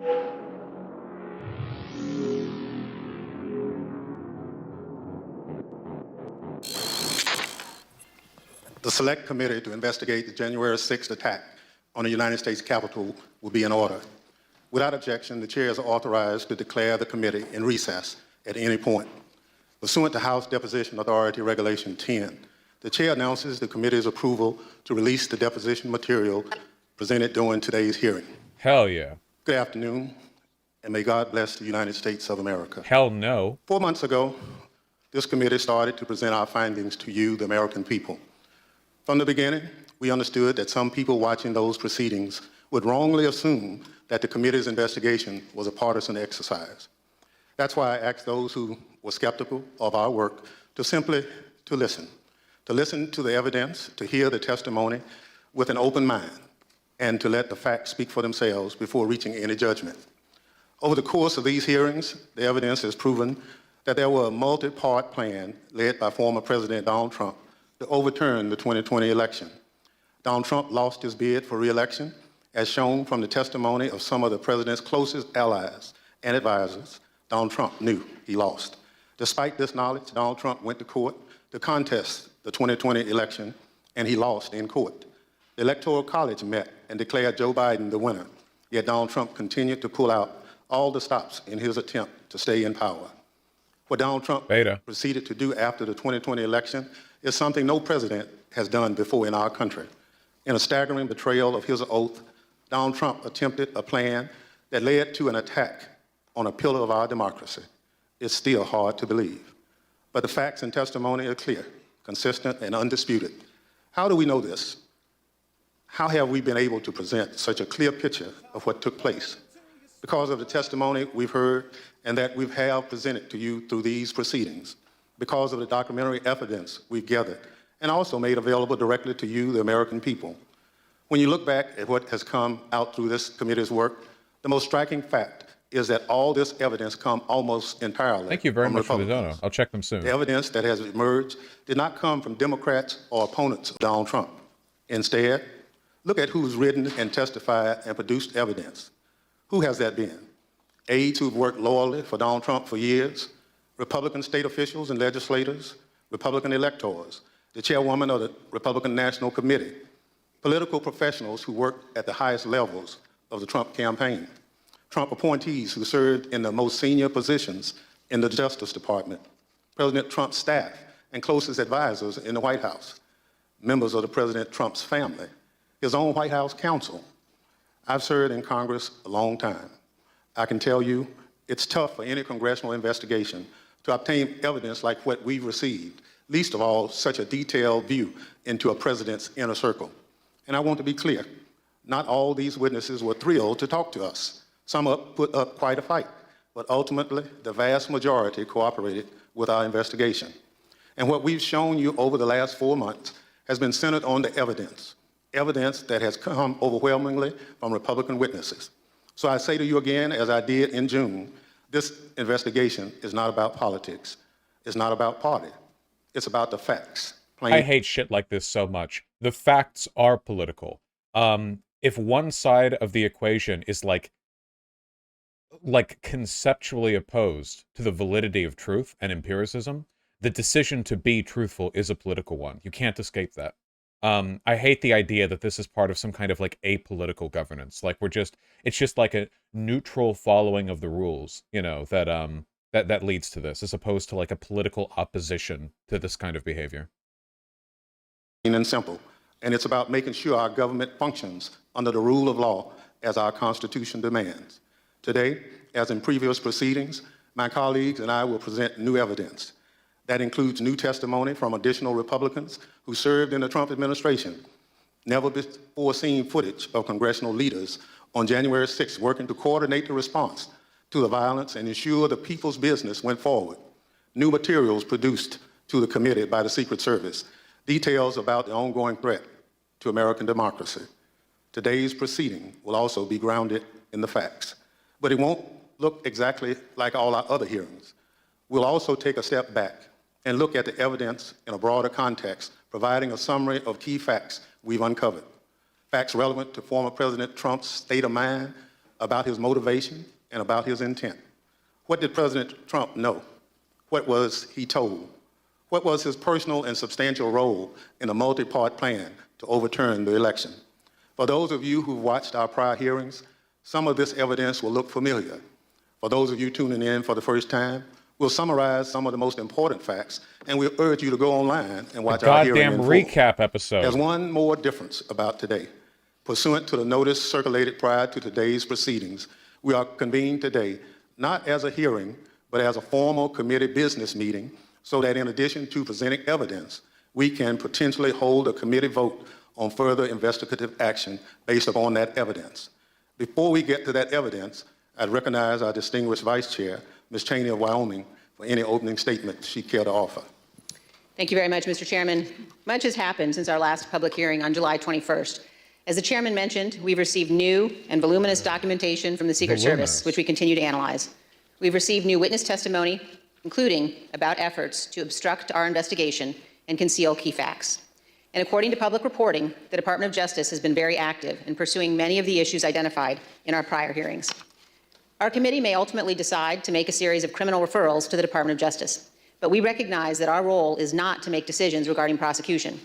The Select Committee to investigate the January 6th attack on the United States Capitol will be in order. Without objection, the chair is authorized to declare the committee in recess at any point. Pursuant to House Deposition Authority Regulation 10, the chair announces the committee's approval to release the deposition material presented during today's hearing. Hell yeah. Good afternoon, and may God bless the United States of America. Hell no. 4 months ago, this committee started to present our findings to you, the American people. From the beginning, we understood that some people watching those proceedings would wrongly assume that the committee's investigation was a partisan exercise. That's why I asked those who were skeptical of our work to simply listen to the evidence, to hear the testimony with an open mind, and to let the facts speak for themselves before reaching any judgment. Over the course of these hearings, the evidence has proven that there was a multi-part plan led by former President Donald Trump to overturn the 2020 election. Donald Trump lost his bid for re-election, as shown from the testimony of some of the president's closest allies and advisors. Donald Trump knew he lost. Despite this knowledge, Donald Trump went to court to contest the 2020 election, and he lost in court. The Electoral College met and declared Joe Biden the winner, yet Donald Trump continued to pull out all the stops in his attempt to stay in power. What Donald Trump proceeded to do after the 2020 election is something no president has done before in our country. In a staggering betrayal of his oath, Donald Trump attempted a plan that led to an attack on a pillar of our democracy. It's still hard to believe. But the facts and testimony are clear, consistent, and undisputed. How do we know this? How have we been able to present such a clear picture of what took place? Because of the testimony we've heard and that we have presented to you through these proceedings, because of the documentary evidence we've gathered and also made available directly to you, the American people. When you look back at what has come out through this committee's work, the most striking fact is that all this evidence comes almost entirely Thank you very from much for the Republicans. dono. I'll check them soon. The evidence that has emerged did not come from Democrats or opponents of Donald Trump. Instead, look at who's written and testified and produced evidence. Who has that been? Aides who've worked loyally for Donald Trump for years, Republican state officials and legislators, Republican electors, the chairwoman of the Republican National Committee, political professionals who worked at the highest levels of the Trump campaign, Trump appointees who served in the most senior positions in the Justice Department, President Trump's staff and closest advisors in the White House, members of the President Trump's family, his own White House counsel. I've served in Congress a long time. I can tell you it's tough for any congressional investigation to obtain evidence like what we've received, least of all such a detailed view into a president's inner circle. And I want to be clear, not all these witnesses were thrilled to talk to us. Some put up quite a fight, but ultimately the vast majority cooperated with our investigation. And what we've shown you over the last 4 months has been centered on the evidence that has come overwhelmingly from Republican witnesses. So I say to you again, as I did in June, this investigation is not about politics. It's not about party. It's about the facts. I hate shit like this so much. The facts are political. If one side of the equation is like conceptually opposed to the validity of truth and empiricism, the decision to be truthful is a political one. You can't escape that. I hate the idea that this is part of some kind of like apolitical governance. Like it's just like a neutral following of the rules, you know, that leads to this, as opposed to like a political opposition to this kind of behavior. And simple. And it's about making sure our government functions under the rule of law as our Constitution demands. Today, as in previous proceedings, my colleagues and I will present new evidence. That includes new testimony from additional Republicans who served in the Trump administration, never before seen footage of congressional leaders on January 6th working to coordinate the response to the violence and ensure the people's business went forward. New materials produced to the committee by the Secret Service, details about the ongoing threat to American democracy. Today's proceeding will also be grounded in the facts, but it won't look exactly like all our other hearings. We'll also take a step back and look at the evidence in a broader context, providing a summary of key facts we've uncovered. Facts relevant to former President Trump's state of mind, about his motivation and about his intent. What did President Trump know? What was he told? What was his personal and substantial role in a multi-part plan to overturn the election? For those of you who've watched our prior hearings, some of this evidence will look familiar. For those of you tuning in for the first time, we'll summarize some of the most important facts, and we'll urge you to go online and watch our hearing in Goddamn full. recap episode. There's one more difference about today. Pursuant to the notice circulated prior to today's proceedings, we are convened today not as a hearing, but as a formal committee business meeting, so that in addition to presenting evidence, we can potentially hold a committee vote on further investigative action based upon that evidence. Before we get to that evidence, I'd recognize our distinguished Vice Chair, Ms. Cheney of Wyoming, for any opening statement she'd care to offer. Thank you very much, Mr. Chairman. Much has happened since our last public hearing on July 21st. As the chairman mentioned, we've received new and voluminous documentation from the Secret Service, which we continue to analyze. We've received new witness testimony, including about efforts to obstruct our investigation and conceal key facts. And according to public reporting, the Department of Justice has been very active in pursuing many of the issues identified in our prior hearings. Our committee may ultimately decide to make a series of criminal referrals to the Department of Justice, but we recognize that our role is not to make decisions regarding prosecution.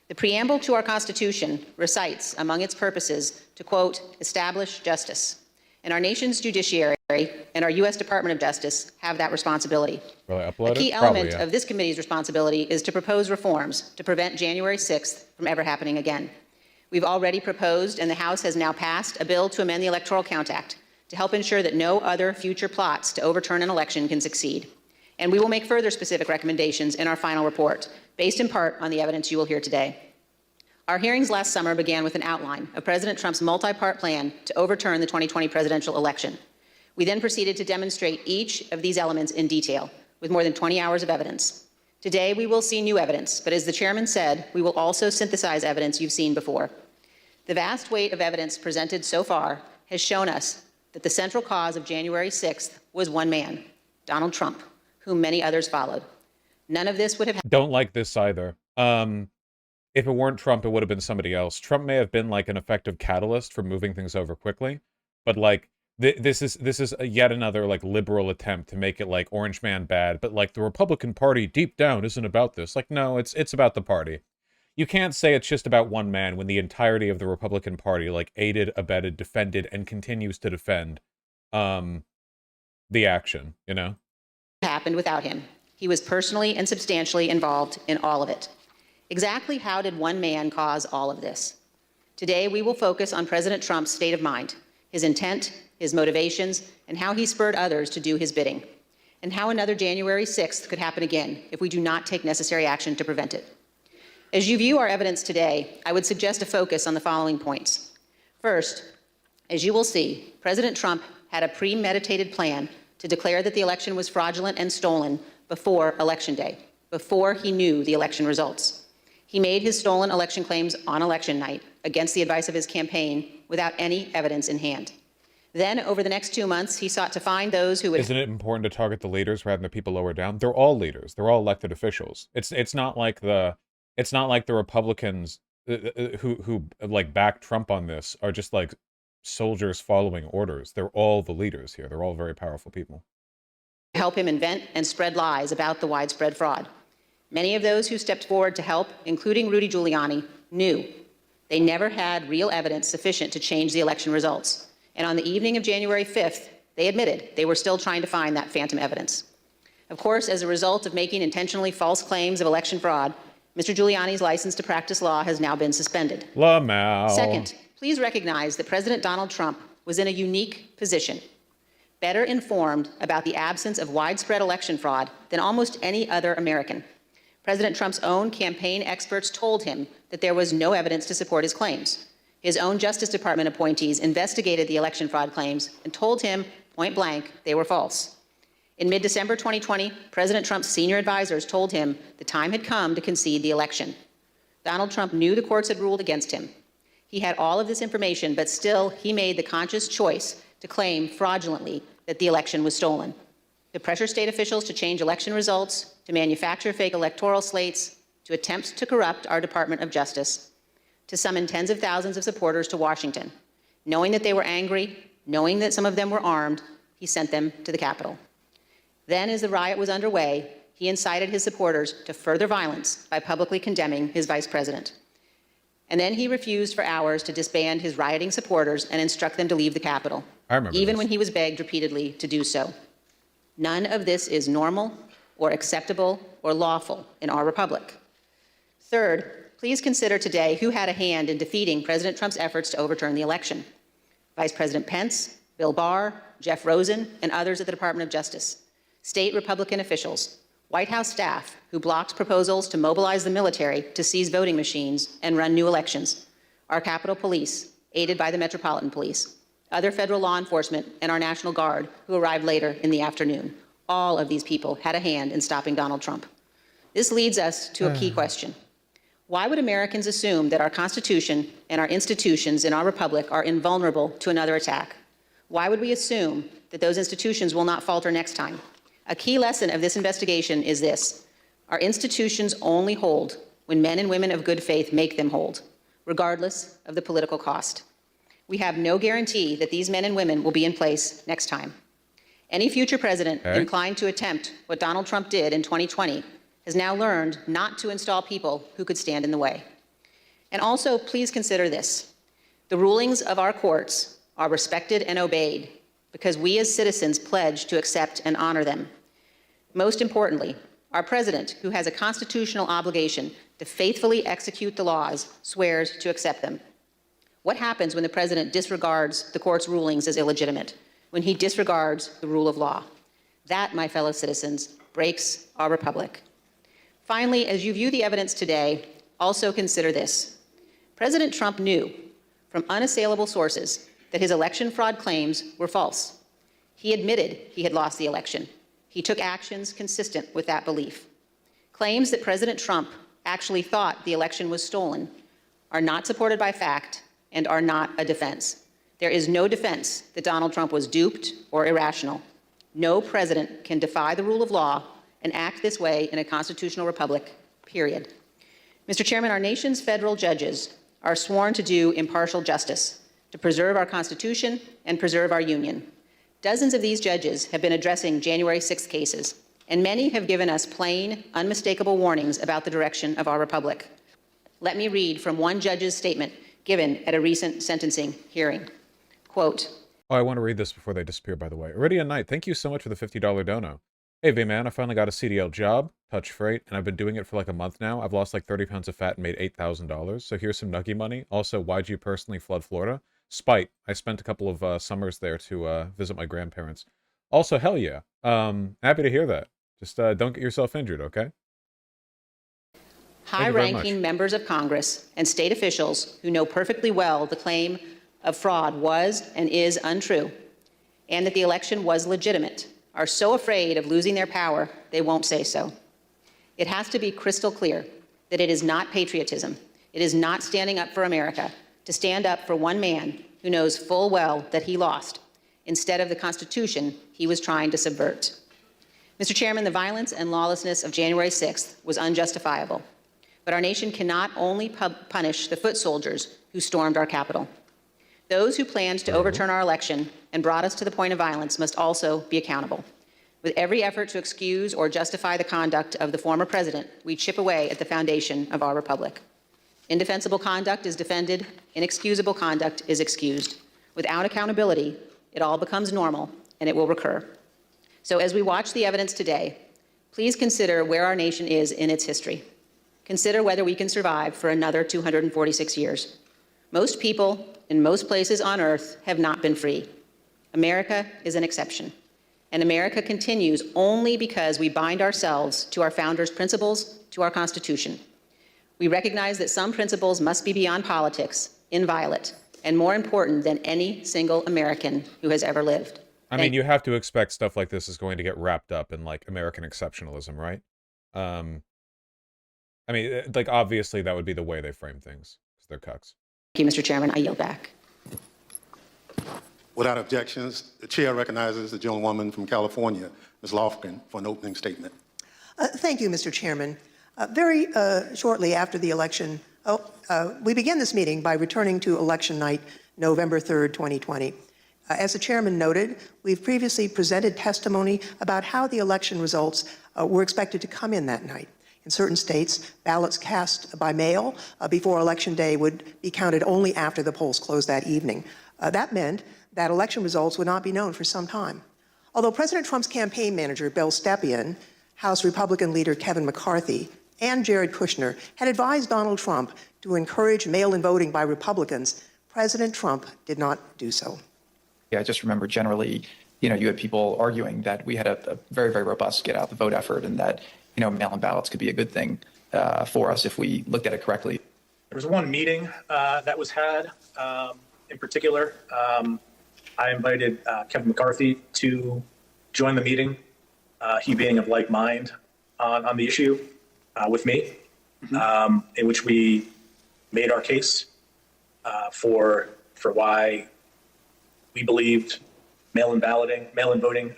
The preamble to our Constitution recites among its purposes to, quote, establish justice. And our nation's judiciary and our U.S. Department of Justice have that responsibility. Will I upload A key it? Probably, element yeah. of this committee's responsibility is to propose reforms to prevent January 6th from ever happening again. We've already proposed, and the House has now passed, a bill to amend the Electoral Count Act to help ensure that no other future plots to overturn an election can succeed. And we will make further specific recommendations in our final report, based in part on the evidence you will hear today. Our hearings last summer began with an outline of President Trump's multi-part plan to overturn the 2020 presidential election. We then proceeded to demonstrate each of these elements in detail, with more than 20 hours of evidence. Today, we will see new evidence, but as the chairman said, we will also synthesize evidence you've seen before. The vast weight of evidence presented so far has shown us that the central cause of January 6th was one man, Donald Trump, whom many others followed. None of this would have Don't like this either. If it weren't Trump, it would have been somebody else. Trump may have been like an effective catalyst for moving things over quickly, but like this is yet another like liberal attempt to make it like Orange Man bad, but like the Republican Party deep down isn't about this. Like, no, it's about the party. You can't say it's just about one man when the entirety of the Republican Party like aided, abetted, defended, and continues to defend the action, you know? happened without him. He was personally and substantially involved in all of it. Exactly how did one man cause all of this? Today, we will focus on President Trump's state of mind, his intent, his motivations, and how he spurred others to do his bidding, and how another January 6th could happen again if we do not take necessary action to prevent it. As you view our evidence today, I would suggest a focus on the following points. First, as you will see, President Trump had a premeditated plan to declare that the election was fraudulent and stolen before Election Day, before he knew the election results. He made his stolen election claims on election night against the advice of his campaign without any evidence in hand. Then, over the next 2 months, he sought to find those who would... Isn't it important to target the leaders rather than the people lower down? They're all leaders. They're all elected officials. It's not like the Republicans who like back Trump on this are just like soldiers following orders. They're all the leaders here. They're all very powerful people. help him invent and spread lies about the widespread fraud. Many of those who stepped forward to help, including Rudy Giuliani, knew they never had real evidence sufficient to change the election results. And on the evening of January 5th, they admitted they were still trying to find that phantom evidence. Of course, as a result of making intentionally false claims of election fraud, Mr. Giuliani's license to practice law has now been suspended. Lamau. Second, please recognize that President Donald Trump was in a unique position, better informed about the absence of widespread election fraud than almost any other American. President Trump's own campaign experts told him that there was no evidence to support his claims. His own Justice Department appointees investigated the election fraud claims and told him point blank they were false. In mid-December 2020, President Trump's senior advisors told him the time had come to concede the election. Donald Trump knew the courts had ruled against him. He had all of this information, but still he made the conscious choice to claim fraudulently that the election was stolen, to pressure state officials to change election results, to manufacture fake electoral slates, to attempt to corrupt our Department of Justice, to summon tens of thousands of supporters to Washington, knowing that they were angry, Knowing that some of them were armed, he sent them to the Capitol. Then, as the riot was underway, he incited his supporters to further violence by publicly condemning his vice president. And then he refused for hours to disband his rioting supporters and instruct them to leave the Capitol, even when he was begged repeatedly to do so. None of this is normal or acceptable or lawful in our republic. Third, please consider today who had a hand in defeating President Trump's efforts to overturn the election. Vice President Pence, Bill Barr, Jeff Rosen, and others at the Department of Justice, state Republican officials, White House staff who blocked proposals to mobilize the military to seize voting machines and run new elections, our Capitol Police, aided by the Metropolitan Police, other federal law enforcement, and our National Guard, who arrived later in the afternoon. All of these people had a hand in stopping Donald Trump. This leads us to a key question. Why would Americans assume that our Constitution and our institutions in our republic are invulnerable to another attack? Why would we assume that those institutions will not falter next time? A key lesson of this investigation is this: our institutions only hold when men and women of good faith make them hold, regardless of the political cost. We have no guarantee that these men and women will be in place next time. Any future president inclined to attempt what Donald Trump did in 2020 has now learned not to install people who could stand in the way. And also, please consider this: the rulings of our courts are respected and obeyed because we as citizens pledge to accept and honor them. Most importantly, our president, who has a constitutional obligation to faithfully execute the laws, swears to accept them. What happens when the president disregards the court's rulings as illegitimate, when he disregards the rule of law? That, my fellow citizens, breaks our republic. Finally, as you view the evidence today, also consider this. President Trump knew from unassailable sources that his election fraud claims were false. He admitted he had lost the election. He took actions consistent with that belief. Claims that President Trump actually thought the election was stolen are not supported by fact and are not a defense. There is no defense that Donald Trump was duped or irrational. No president can defy the rule of law and act this way in a constitutional republic, period. Mr. Chairman, our nation's federal judges are sworn to do impartial justice, to preserve our Constitution and preserve our Union. Dozens of these judges have been addressing January 6th cases, and many have given us plain, unmistakable warnings about the direction of our republic. Let me read from one judge's statement given at a recent sentencing hearing. Quote, Oh, I want to read this before they disappear, by the way. Iridian Knight, thank you so much for the $50 dono. Hey, V-Man, I finally got a CDL job, touch freight, and I've been doing it for like a month now. I've lost like 30 pounds of fat and made $8,000. So here's some nuggy money. Also, why'd you personally flood Florida? Spite. I spent a couple of summers there to visit my grandparents. Also, hell yeah. Happy to hear that. Just don't get yourself injured, okay? High-ranking members of Congress and state officials who know perfectly well the claim of fraud was and is untrue, and that the election was legitimate, are so afraid of losing their power, they won't say so. It has to be crystal clear that it is not patriotism, it is not standing up for America, to stand up for one man who knows full well that he lost, instead of the Constitution he was trying to subvert. Mr. Chairman, the violence and lawlessness of January 6th was unjustifiable, but our nation cannot only punish the foot soldiers who stormed our Capitol. Those who planned to overturn our election and brought us to the point of violence must also be accountable. With every effort to excuse or justify the conduct of the former president, we chip away at the foundation of our republic. Indefensible conduct is defended, inexcusable conduct is excused. Without accountability, it all becomes normal and it will recur. So as we watch the evidence today, please consider where our nation is in its history. Consider whether we can survive for another 246 years. Most people in most places on earth have not been free. America is an exception. And America continues only because we bind ourselves to our founders' principles, to our Constitution. We recognize that some principles must be beyond politics, inviolate, and more important than any single American who has ever lived. I mean, you have to expect stuff like this is going to get wrapped up in, like, American exceptionalism, right? I mean, like, obviously that would be the way they frame things, because they're cucks. Thank you, Mr. Chairman. I yield back. Without objections, the chair recognizes the gentlewoman from California, Ms. Lofgren, for an opening statement. Thank you, Mr. Chairman. Very shortly after the election, we began this meeting by returning to election night, November 3rd, 2020. As the chairman noted, we've previously presented testimony about how the election results were expected to come in that night. In certain states, ballots cast by mail before Election Day would be counted only after the polls closed that evening. That meant that election results would not be known for some time. Although President Trump's campaign manager, Bill Stepien, House Republican leader Kevin McCarthy, and Jared Kushner had advised Donald Trump to encourage mail-in voting by Republicans, President Trump did not do so. I just remember generally, you had people arguing that we had a very, very robust get out the vote effort and that, mail-in ballots could be a good thing for us if we looked at it correctly. There was one meeting that was had in particular. I invited Kevin McCarthy to join the meeting, he being of like mind on the issue with me, in which we made our case for why we believed mail-in voting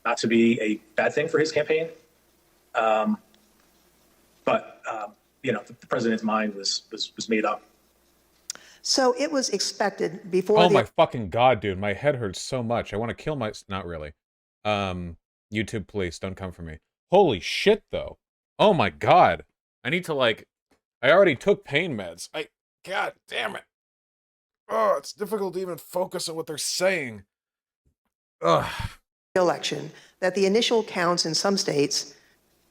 not to be a bad thing for his campaign. But the president's mind was made up. So it was expected before Oh my fucking god, dude. My head hurts so much. I want to kill my... Not really. YouTube, please, don't come for me. Holy shit, though. Oh my god. I need to, I already took pain meds. God damn it. Oh, it's difficult to even focus on what they're saying. Ugh. election that the initial counts in some states,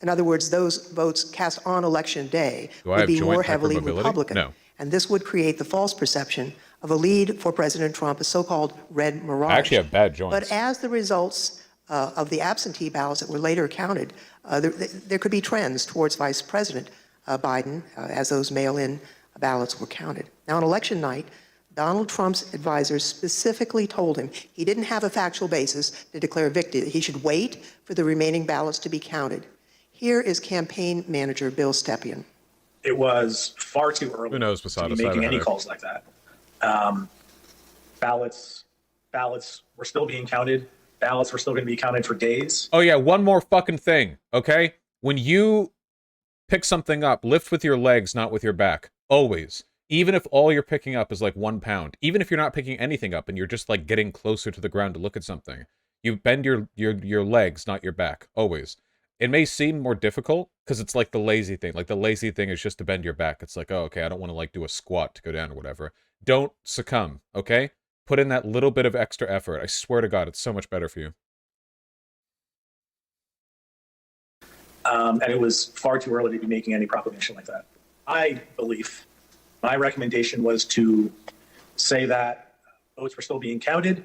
in other words, those votes cast on Election Day, would be more heavily Republican. No. And this would create the false perception of a lead for President Trump, a so-called red mirage. I actually have bad joints. But as the results of the absentee ballots that were later counted, there could be trends towards Vice President Biden as those mail-in ballots were counted. Now, on election night, Donald Trump's advisors specifically told him he didn't have a factual basis to declare victory, that he should wait for the remaining ballots to be counted. Here is campaign manager Bill Stepien. It was far too early Who knows, to be making any calls like that. Ballots were still being counted. Ballots were still going to be counted for days. Oh yeah, one more fucking thing, okay? When you pick something up, lift with your legs, not with your back. Always. Even if all you're picking up is 1 pound. Even if you're not picking anything up and you're just getting closer to the ground to look at something. You bend your legs, not your back. Always. It may seem more difficult because it's the lazy thing. The lazy thing is just to bend your back. It's oh, okay, I don't want to do a squat to go down or whatever. Don't succumb, okay? Put in that little bit of extra effort. I swear to God, it's so much better for you. And it was far too early to be making any proclamation like that. My recommendation was to say that votes were still being counted.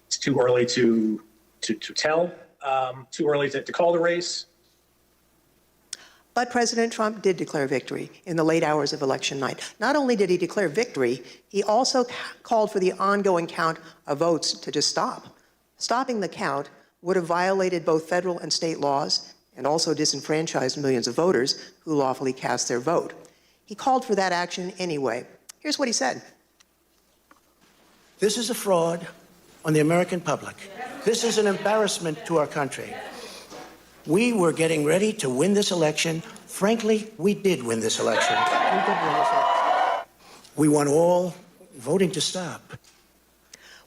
It's too early to tell. Too early to call the race. But President Trump did declare victory in the late hours of election night. Not only did he declare victory, he also called for the ongoing count of votes to just stop. Stopping the count would have violated both federal and state laws and also disenfranchised millions of voters who lawfully cast their vote. He called for that action anyway. Here's what he said. This is a fraud on the American public. This is an embarrassment to our country. We were getting ready to win this election. Frankly, we did win this election. We want all voting to stop.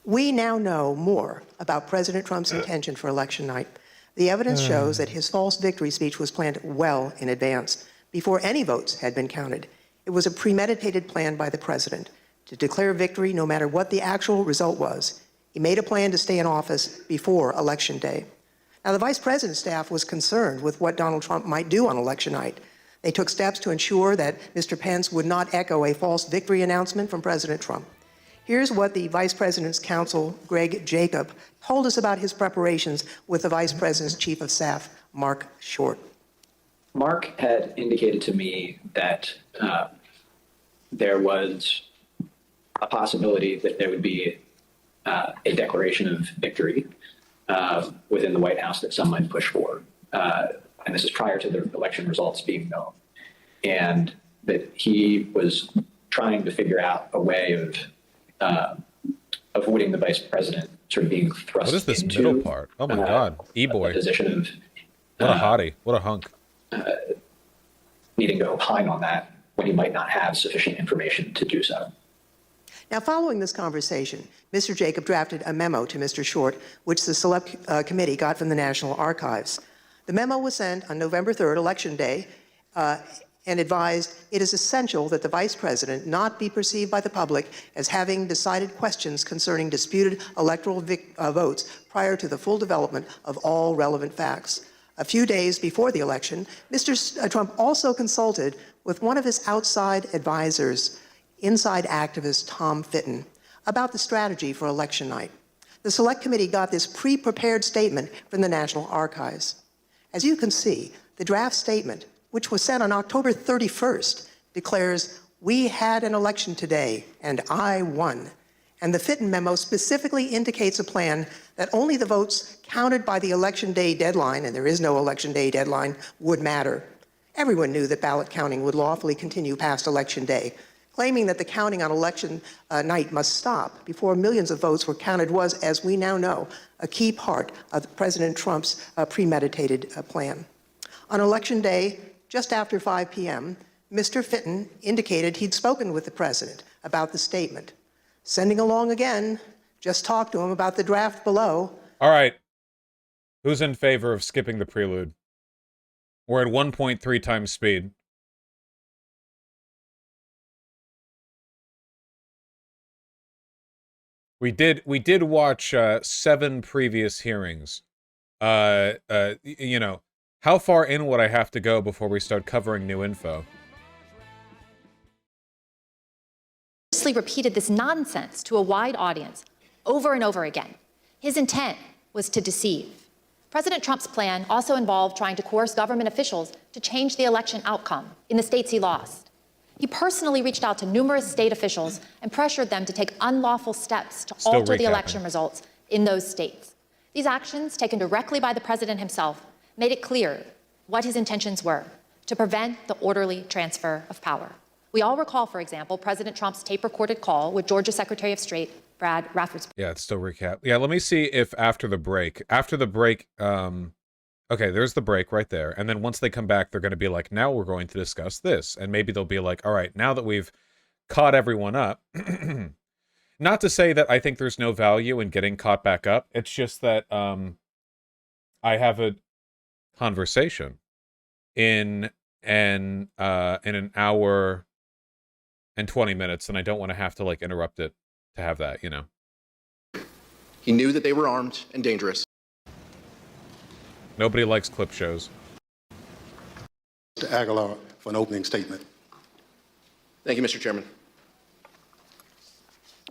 We now know more about President Trump's intention for election night. The evidence shows that his false victory speech was planned well in advance, before any votes had been counted. It was a premeditated plan by the president to declare victory no matter what the actual result was. He made a plan to stay in office before Election Day. Now, the vice president's staff was concerned with what Donald Trump might do on election night. They took steps to ensure that Mr. Pence would not echo a false victory announcement from President Trump. Here's what the vice president's counsel, Greg Jacob, told us about his preparations with the vice president's chief of staff, Mark Short. Mark had indicated to me that there was a possibility that there would be a declaration of victory within the White House that some might push for. And this is prior to the election results being known. And that he was trying to figure out a way of avoiding the vice president sort of being thrust into... What is this middle part? Oh my God. E-boy. A position of... What a hottie. What a hunk. Needing to opine on that when he might not have sufficient information to do so. Now, following this conversation, Mr. Jacob drafted a memo to Mr. Short, which the Select Committee got from the National Archives. The memo was sent on November 3rd, Election Day, and advised it is essential that the Vice President not be perceived by the public as having decided questions concerning disputed electoral votes prior to the full development of all relevant facts. A few days before the election, Mr. Trump also consulted with one of his outside advisors, inside activist Tom Fitton, about the strategy for election night. The Select Committee got this pre-prepared statement from the National Archives. As you can see, the draft statement, which was sent on October 31st, declares, "We had an election today, and I won." And the Fitton memo specifically indicates a plan that only the votes counted by the Election Day deadline, and there is no Election Day deadline, would matter. Everyone knew that ballot counting would lawfully continue past Election Day. Claiming that the counting on election night must stop before millions of votes were counted was, as we now know, a key part of President Trump's premeditated plan. On Election Day, just after 5 p.m., Mr. Fitton indicated he'd spoken with the president about the statement. Sending along again, just talked to him about the draft below. All right. Who's in favor of skipping the prelude? We're at 1.3 times speed. We did watch 7 previous hearings. You know, how far in would I have to go before we start covering new info? Repeated this nonsense to a wide audience over and over again. His intent was to deceive. President Trump's plan also involved trying to coerce government officials to change the election outcome in the states he lost. He personally reached out to numerous state officials and pressured them to take unlawful steps to alter the election results in those states. These actions, taken directly by the president himself, made it clear what his intentions were: to prevent the orderly transfer of power. We all recall, for example, President Trump's tape-recorded call with Georgia Secretary of State Brad Raffensperger. Yeah, it's still recap. Yeah, let me see if after the break, okay, there's the break right there. And then once they come back, they're going to be like, now we're going to discuss this. And maybe they'll be like, all right, now that we've caught everyone up, not to say that I think there's no value in getting caught back up. It's just that I have a conversation in an hour and 20 minutes, and I don't want to have to like interrupt it to have that, you know. He knew that they were armed and dangerous. Nobody likes clip shows. Mr. Aguilar for an opening statement. Thank you, Mr. Chairman.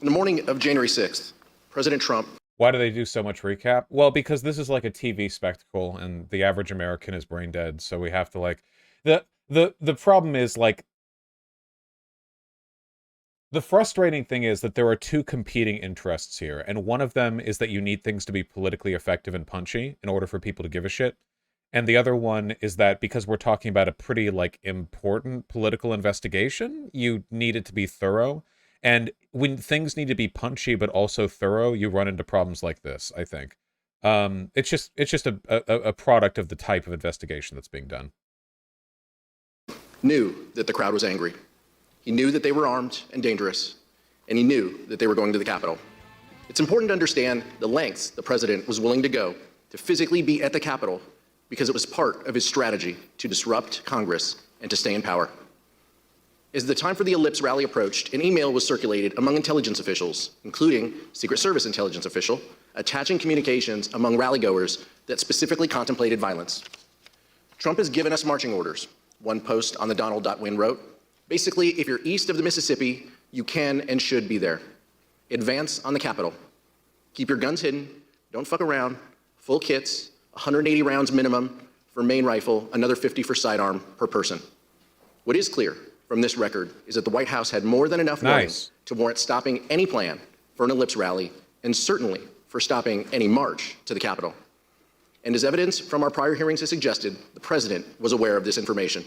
On the morning of January 6th, President Trump... Why do they do so much recap? Well, because this is like a TV spectacle, and the average American is brain dead, so we have to like... The problem is, like, the frustrating thing is that there are 2 competing interests here, and one of them is that you need things to be politically effective and punchy in order for people to give a shit. And the other one is that because we're talking about a pretty, like, important political investigation, you need it to be thorough. And when things need to be punchy but also thorough, you run into problems like this, I think. It's just a product of the type of investigation that's being done. Knew that the crowd was angry. He knew that they were armed and dangerous, and he knew that they were going to the Capitol. It's important to understand the lengths the president was willing to go to physically be at the Capitol because it was part of his strategy to disrupt Congress and to stay in power. As the time for the Ellipse rally approached, an email was circulated among intelligence officials, including Secret Service intelligence official, attaching communications among rallygoers that specifically contemplated violence. Trump has given us marching orders. One post on the Donald.win wrote, basically, if you're east of the Mississippi, you can and should be there. Advance on the Capitol. Keep your guns hidden. Don't fuck around. Full kits, 180 rounds minimum for main rifle, another 50 for sidearm per person. What is clear from this record is that the White House had more than enough warning to warrant stopping any plan for an Ellipse rally, and certainly for stopping any march to the Capitol. And as evidence from our prior hearings has suggested, the president was aware of this information.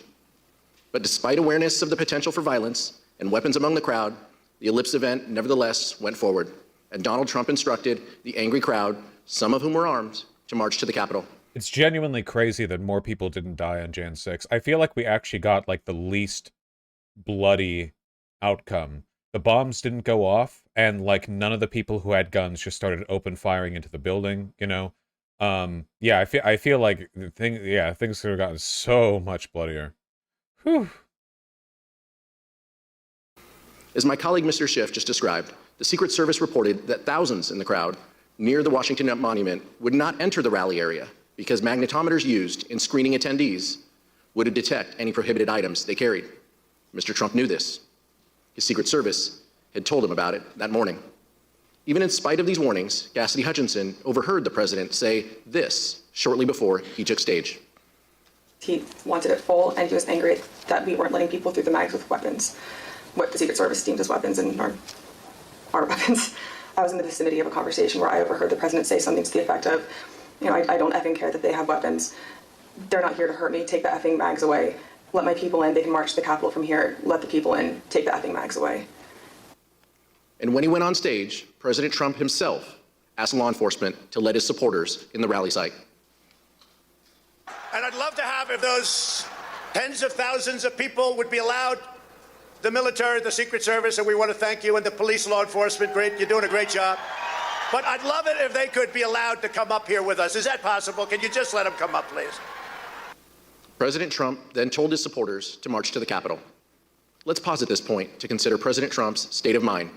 But despite awareness of the potential for violence and weapons among the crowd, the Ellipse event nevertheless went forward, and Donald Trump instructed the angry crowd, some of whom were armed, to march to the Capitol. It's genuinely crazy that more people didn't die on Jan 6. I feel like we actually got like the least bloody outcome The bombs didn't go off, and like none of the people who had guns just started open firing into the building, you know? Yeah, I feel like things could have gotten so much bloodier. Whew. As my colleague Mr. Schiff just described, the Secret Service reported that thousands in the crowd near the Washington Monument would not enter the rally area because magnetometers used in screening attendees would detect any prohibited items they carried. Mr. Trump knew this. His Secret Service had told him about it that morning. Even in spite of these warnings, Cassidy Hutchinson overheard the president say this shortly before he took stage. He wanted it full, and he was angry that we weren't letting people through the mags with weapons, what the Secret Service deemed as weapons and our weapons. I was in the vicinity of a conversation where I overheard the president say something to the effect of, I don't effing care that they have weapons. They're not here to hurt me. Take the effing mags away. Let my people in. They can march to the Capitol from here. Let the people in. Take the effing mags away. And when he went on stage, President Trump himself asked law enforcement to let his supporters in the rally site. And I'd love to have, if those tens of thousands of people would be allowed, the military, the Secret Service, and we want to thank you, and the police, law enforcement, great, you're doing a great job. But I'd love it if they could be allowed to come up here with us. Is that possible? Can you just let them come up, please? President Trump then told his supporters to march to the Capitol. Let's pause at this point to consider President Trump's state of mind,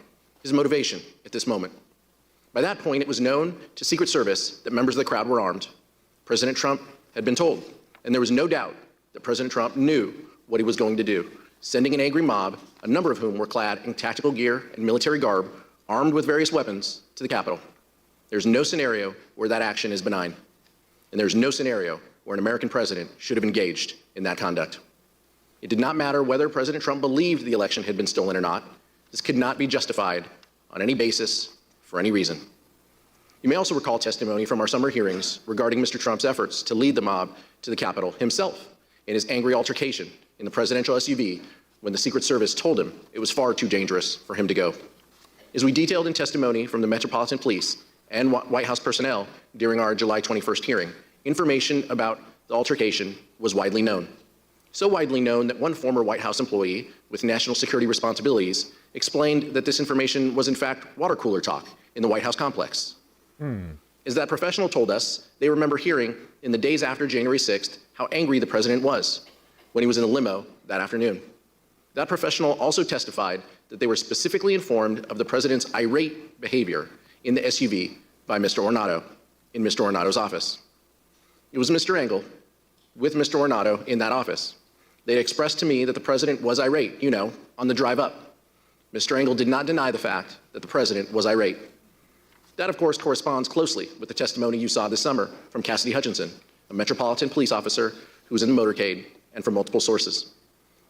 his motivation at this moment. By that point, it was known to Secret Service that members of the crowd were armed. President Trump had been told, and there was no doubt that President Trump knew what he was going to do, sending an angry mob, a number of whom were clad in tactical gear and military garb, armed with various weapons, to the Capitol. There's no scenario where that action is benign, and there's no scenario where an American president should have engaged in that conduct. It did not matter whether President Trump believed the election had been stolen or not. This could not be justified on any basis for any reason. You may also recall testimony from our summer hearings regarding Mr. Trump's efforts to lead the mob to the Capitol himself in his angry altercation in the presidential SUV when the Secret Service told him it was far too dangerous for him to go. As we detailed in testimony from the Metropolitan Police and White House personnel during our July 21st hearing, information about the altercation was widely known. So widely known that one former White House employee with national security responsibilities explained that this information was in fact water cooler talk in the White House complex. As that professional told us, they remember hearing in the days after January 6th how angry the president was when he was in a limo that afternoon. That professional also testified that they were specifically informed of the president's irate behavior in the SUV by Mr. Ornato in Mr. Ornato's office. It was Mr. Engel with Mr. Ornato in that office. They expressed to me that the president was irate, on the drive up. Mr. Engel did not deny the fact that the president was irate. That, of course, corresponds closely with the testimony you saw this summer from Cassidy Hutchinson, a Metropolitan Police officer who was in the motorcade, and from multiple sources.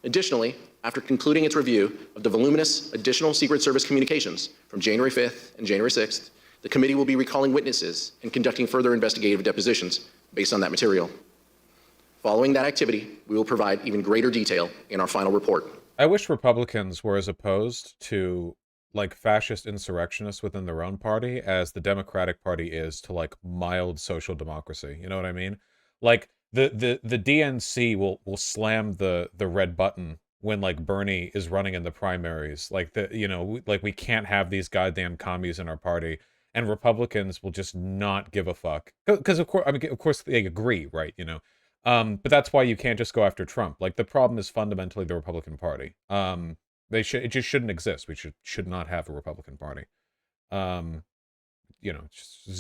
Additionally, after concluding its review of the voluminous additional Secret Service communications from January 5th and January 6th, the committee will be recalling witnesses and conducting further investigative depositions based on that material. Following that activity, we will provide even greater detail in our final report. I wish Republicans were as opposed to like fascist insurrectionists within their own party as the Democratic Party is to like mild social democracy. You know what I mean? Like the DNC will slam the red button when like Bernie is running in the primaries. Like we can't have these goddamn commies in our party, and Republicans will just not give a fuck because of course they agree, right? But that's why you can't just go after Trump. Like the problem is fundamentally the Republican Party. It just shouldn't exist. We should not have a Republican Party. There's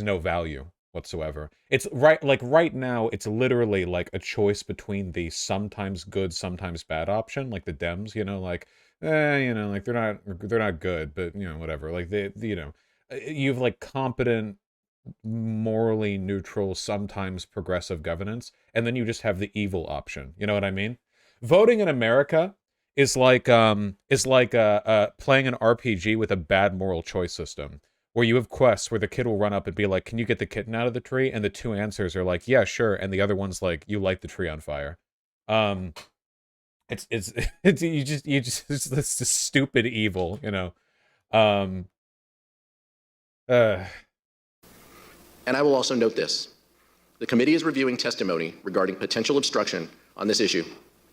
no value whatsoever. It's right now, it's literally like a choice between the sometimes good, sometimes bad option, like the Dems, they're not good, but whatever. Like you have like competent, morally neutral, sometimes progressive governance, and then you just have the evil option. You know what I mean? Voting in America is like playing an RPG with a bad moral choice system, where you have quests where the kid will run up and be like, "Can you get the kitten out of the tree?" And the two answers are like, "Yeah, sure," and the other one's like, "You light the tree on fire." It's this stupid evil, And I will also note this. The committee is reviewing testimony regarding potential obstruction on this issue,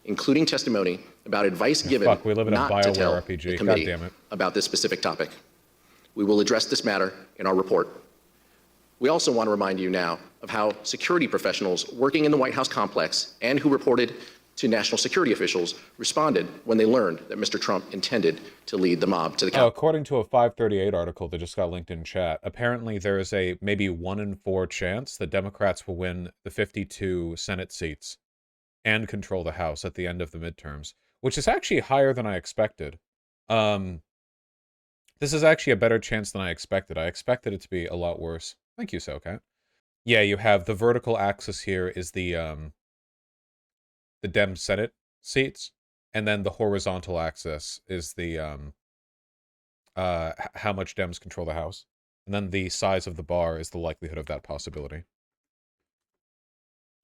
including testimony about advice given Fuck, we live in a not to BioWare tell RPG. the committee God damn it. about this specific topic. We will address this matter in our report. We also want to remind you now of how security professionals working in the White House complex and who reported to national security officials responded when they learned that Mr. Trump intended to lead the mob to the Capitol. According to a 538 article that just got linked in chat, apparently there is a maybe 1 in 4 chance that Democrats will win the 52 Senate seats and control the House at the end of the midterms, which is actually higher than I expected. This is actually a better chance than I expected. I expected it to be a lot worse. Thank you, SoCat. Yeah, you have the vertical axis here is the Dem Senate seats, and then the horizontal axis is the how much Dems control the House, and then the size of the bar is the likelihood of that possibility.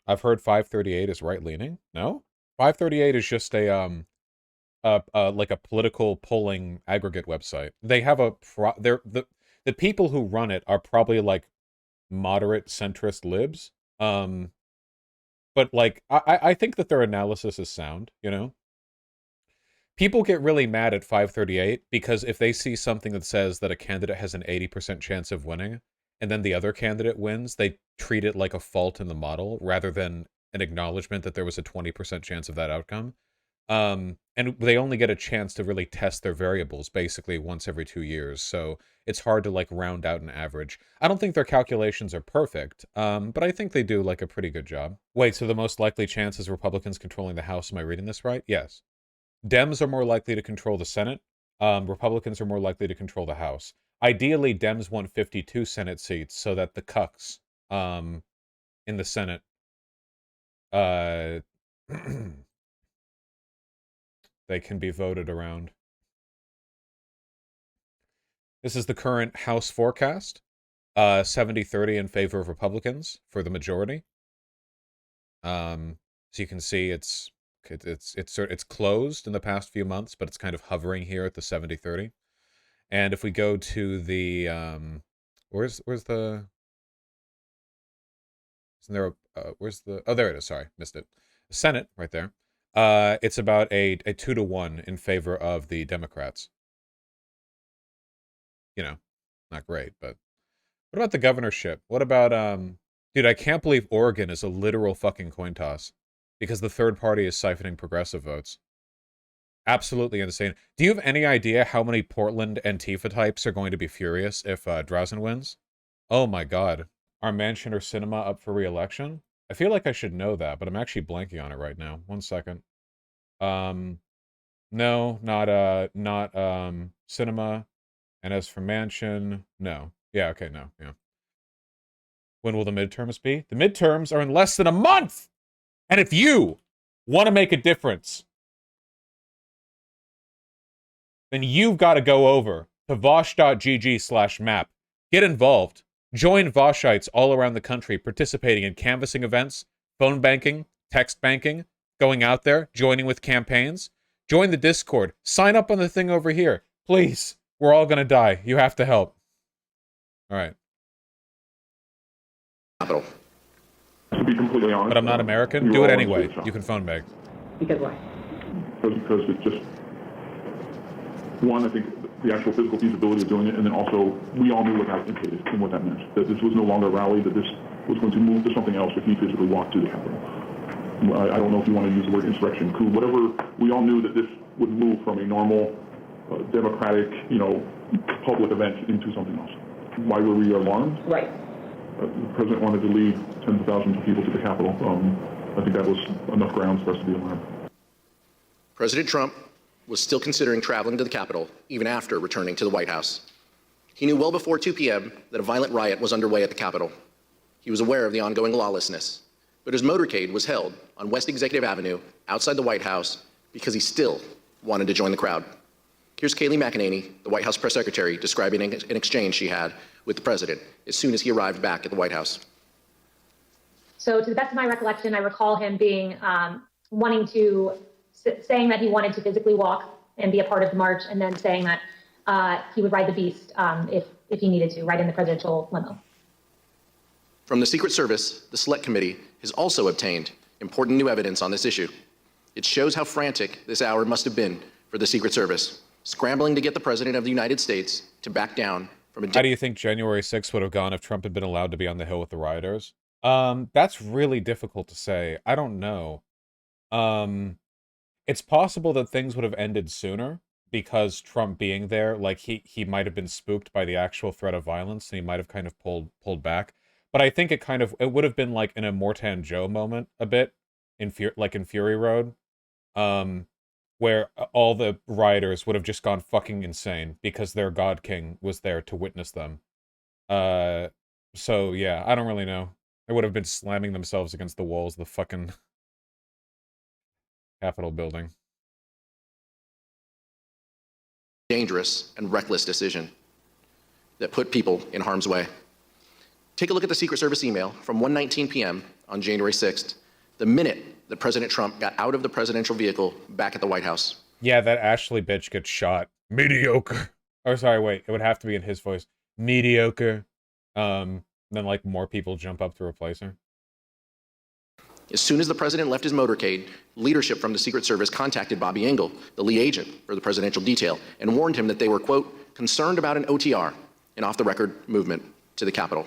I've heard 538 is right-leaning. No, 538 is just a like a political polling aggregate website. They have the people who run it are probably like moderate centrist libs. But like I think that their analysis is sound, you know? People get really mad at 538 because if they see something that says that a candidate has an 80% chance of winning and then the other candidate wins, they treat it like a fault in the model rather than an acknowledgement that there was a 20% chance of that outcome. And they only get a chance to really test their variables basically once every 2 years. So it's hard to like round out an average. I don't think their calculations are perfect, but I think they do like a pretty good job. Wait, so the most likely chance is Republicans controlling the House. Am I reading this right? Yes. Dems are more likely to control the Senate. Republicans are more likely to control the House. Ideally, Dems want 52 Senate seats so that the cucks in the Senate they can be voted around. This is the current House forecast. 70-30 in favor of Republicans for the majority. So you can see it's closed in the past few months, but it's kind of hovering here at the 70-30. And if we go to the where's the isn't there a where's the oh there it is, sorry, missed it. Senate right there. It's about a 2-to-1 in favor of the Democrats. You know, not great, but what about the governorship? What about dude, I can't believe Oregon is a literal fucking coin toss because the third party is siphoning progressive votes. Absolutely insane. Do you have any idea how many Portland Antifa types are going to be furious if Drowson wins? Oh my god. Are Manchin or Cinema up for re-election? I feel like I should know that, but I'm actually blanking on it right now. 1 second. No, not Cinema. And as for Manchin, no. Yeah, okay, no, yeah. When will the midterms be? The midterms are in less than a month! And if you want to make a difference, then you've got to go over to vosh.gg/map. Get involved. Join Voshites all around the country participating in canvassing events, phone banking, text banking, going out there, joining with campaigns. Join the Discord. Sign up on the thing over here. Please. We're all going to die. You have to help. All right. Capitol. To be completely honest, but I'm not American. Do it anyway. You can phone beg. Because why? Because it's just one. I think the actual physical feasibility of doing it, and then also we all knew what that implicated and what that meant. That this was no longer a rally. That this was going to move to something else if he physically walked to the Capitol. I don't know if you want to use the word insurrection, coup, whatever. We all knew that this would move from a normal, democratic, public event into something else. Why were we alarmed? Right. The president wanted to lead tens of thousands of people to the Capitol. I think that was enough grounds for us to be alarmed. President Trump was still considering traveling to the Capitol even after returning to the White House. He knew well before 2 p.m. that a violent riot was underway at the Capitol. He was aware of the ongoing lawlessness, but his motorcade was held on West Executive Avenue outside the White House because he still wanted to join the crowd. Here's Kayleigh McEnany, the White House press secretary, describing an exchange she had with the president as soon as he arrived back at the White House. So to the best of my recollection, I recall him being saying that he wanted to physically walk and be a part of the march, and then saying that he would ride the beast if he needed to, ride in the presidential limo. From the Secret Service, the Select Committee has also obtained important new evidence on this issue. It shows how frantic this hour must have been for the Secret Service, scrambling to get the President of the United States to back down from a... How do you think January 6th would have gone if Trump had been allowed to be on the Hill with the rioters? That's really difficult to say. I don't know. It's possible that things would have ended sooner because Trump being there, like he might have been spooked by the actual threat of violence and he might have kind of pulled back. But I think it would have been like an Immortan Joe moment a bit in Fury Road, where all the rioters would have just gone fucking insane because their God King was there to witness them. So yeah, I don't really know. They would have been slamming themselves against the walls of the fucking Capitol building. Dangerous and reckless decision that put people in harm's way. Take a look at the Secret Service email from 1:19 p.m. on January 6th, the minute that President Trump got out of the presidential vehicle back at the White House. Yeah, that Ashley bitch gets shot. Mediocre. Oh, sorry, wait. It would have to be in his voice. Mediocre. Then, like, more people jump up to replace her. As soon as the president left his motorcade, leadership from the Secret Service contacted Bobby Engel, the lead agent for the presidential detail, and warned him that they were, quote, concerned about an OTR, an off-the-record movement, to the Capitol.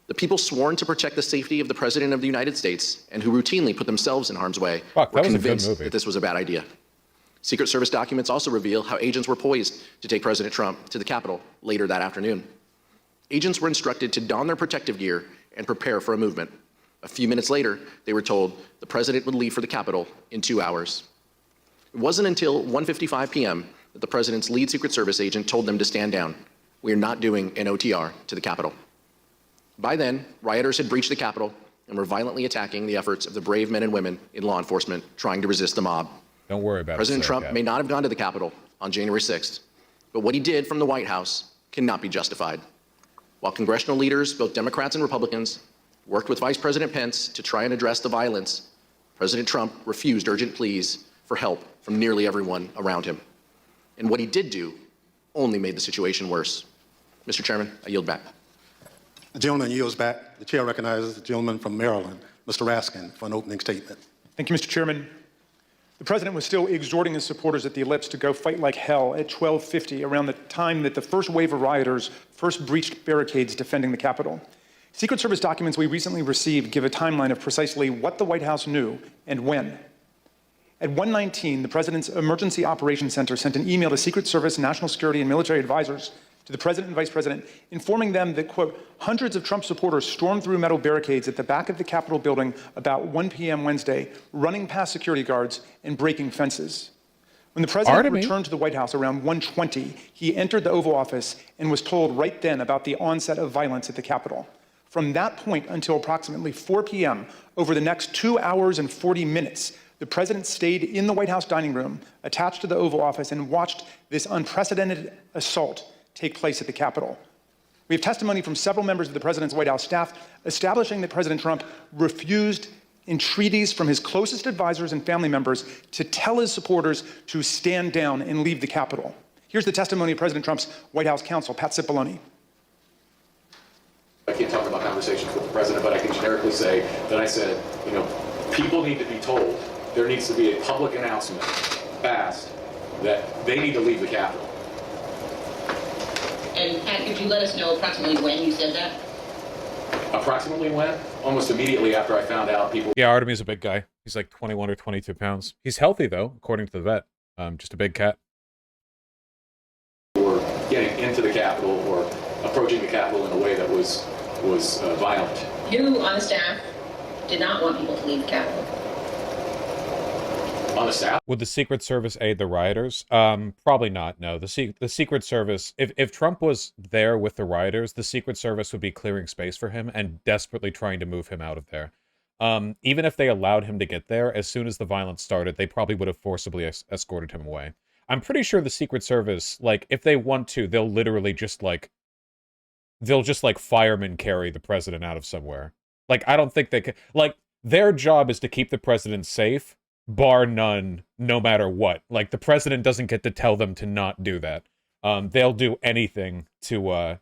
The people sworn to protect the safety of the President of the United States and who routinely put themselves in harm's way were convinced that this was a bad idea. Secret Service documents also reveal how agents were poised to take President Trump to the Capitol later that afternoon. Agents were instructed to don their protective gear and prepare for a movement. A few minutes later, they were told the president would leave for the Capitol in 2 hours. It wasn't until 1:55 p.m. that the president's lead Secret Service agent told them to stand down. We are not doing an OTR to the Capitol. By then, rioters had breached the Capitol and were violently attacking the efforts of the brave men and women in law enforcement trying to resist the mob. Don't worry about it. President Trump may not have gone to the Capitol on January 6th, but what he did from the White House cannot be justified. While congressional leaders, both Democrats and Republicans, worked with Vice President Pence to try and address the violence, President Trump refused urgent pleas for help from nearly everyone around him. And what he did do only made the situation worse. Mr. Chairman, I yield back. The gentleman yields back. The chair recognizes the gentleman from Maryland, Mr. Raskin, for an opening statement. Thank you, Mr. Chairman. The president was still exhorting his supporters at the Ellipse to go fight like hell at 12:50, around the time that the first wave of rioters first breached barricades defending the Capitol. Secret Service documents we recently received give a timeline of precisely what the White House knew and when. At 1:19, the president's Emergency Operations Center sent an email to Secret Service, national security, and military advisors to the president and vice president, informing them that, quote, hundreds of Trump supporters stormed through metal barricades at the back of the Capitol building about 1 p.m. Wednesday, running past security guards and breaking fences. When the president returned to the White House around 1:20, he entered the Oval Office and was told right then about the onset of violence at the Capitol. From that point until approximately 4 p.m., over the next 2 hours and 40 minutes, the president stayed in the White House dining room, attached to the Oval Office, and watched this unprecedented assault take place at the Capitol. We have testimony from several members of the president's White House staff establishing that President Trump refused entreaties from his closest advisors and family members to tell his supporters to stand down and leave the Capitol. Here's the testimony of President Trump's White House counsel, Pat Cipollone. I can't talk about conversations with the president, but I can generically say that I said, people need to be told, there needs to be a public announcement, fast, that they need to leave the Capitol. And Pat, could you let us know approximately when you said that? Approximately when? Almost immediately after I found out people... Yeah, Artemy's a big guy. He's like 21 or 22 pounds. He's healthy, though, according to the vet. Just a big cat. ...were getting into the Capitol or approaching the Capitol in a way that was violent. You on the staff did not want people to leave the Capitol. On the staff? Would the Secret Service aid the rioters? Probably not, no. The Secret Service, if Trump was there with the rioters, the Secret Service would be clearing space for him and desperately trying to move him out of there. Even if they allowed him to get there, as soon as the violence started, they probably would have forcibly escorted him away. I'm pretty sure the Secret Service, like, if they want to, they'll literally just, like, firemen carry the president out of somewhere. Like, I don't think they could, like, their job is to keep the president safe, bar none, no matter what. Like, the president doesn't get to tell them to not do that. They'll do anything to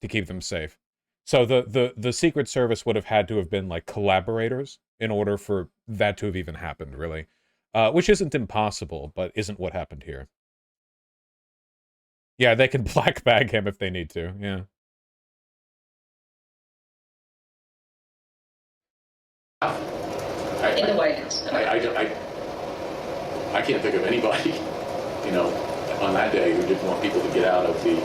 keep them safe. So the Secret Service would have had to have been, like, collaborators in order for that to have even happened, really. Which isn't impossible, but isn't what happened here. Yeah, they can black bag him if they need to, yeah. In the White House. I can't think of anybody, you know, on that day who didn't want people to get out of the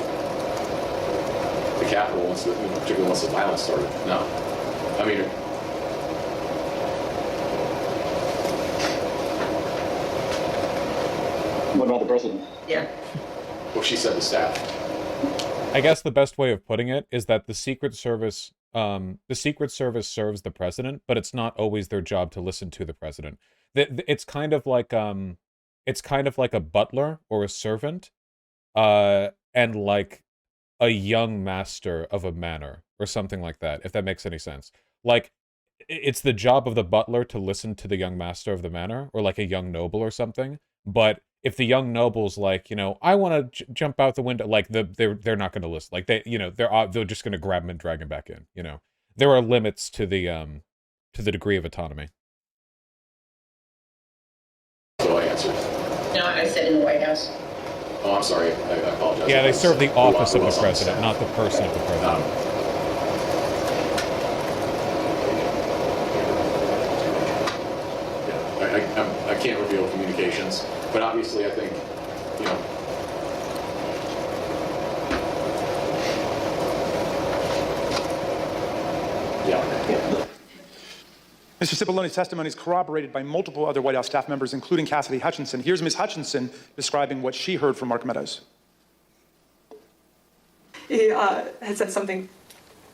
Capitol once, particularly once the violence started. No, I mean. What about the president? Yeah. Well, she said the staff. I guess the best way of putting it is that the Secret Service serves the president, but it's not always their job to listen to the president. It's kind of like a butler or a servant, and like a young master of a manor or something like that, if that makes any sense. Like, it's the job of the butler to listen to the young master of the manor, or like a young noble or something. But if the young noble's like, you know, I want to jump out the window, like they're not going to listen. Like they're just going to grab him and drag him back in. You know, there are limits to the degree of autonomy. So I answered. No, I said in the White House. Oh, I'm sorry. I apologize. Yeah, they serve the office of the president, not the person of the president. I can't reveal communications, but obviously I think, you know. Yeah. Mr. Cipollone's testimony is corroborated by multiple other White House staff members, including Cassidy Hutchinson. Here's Ms. Hutchinson describing what she heard from Mark Meadows. He had said something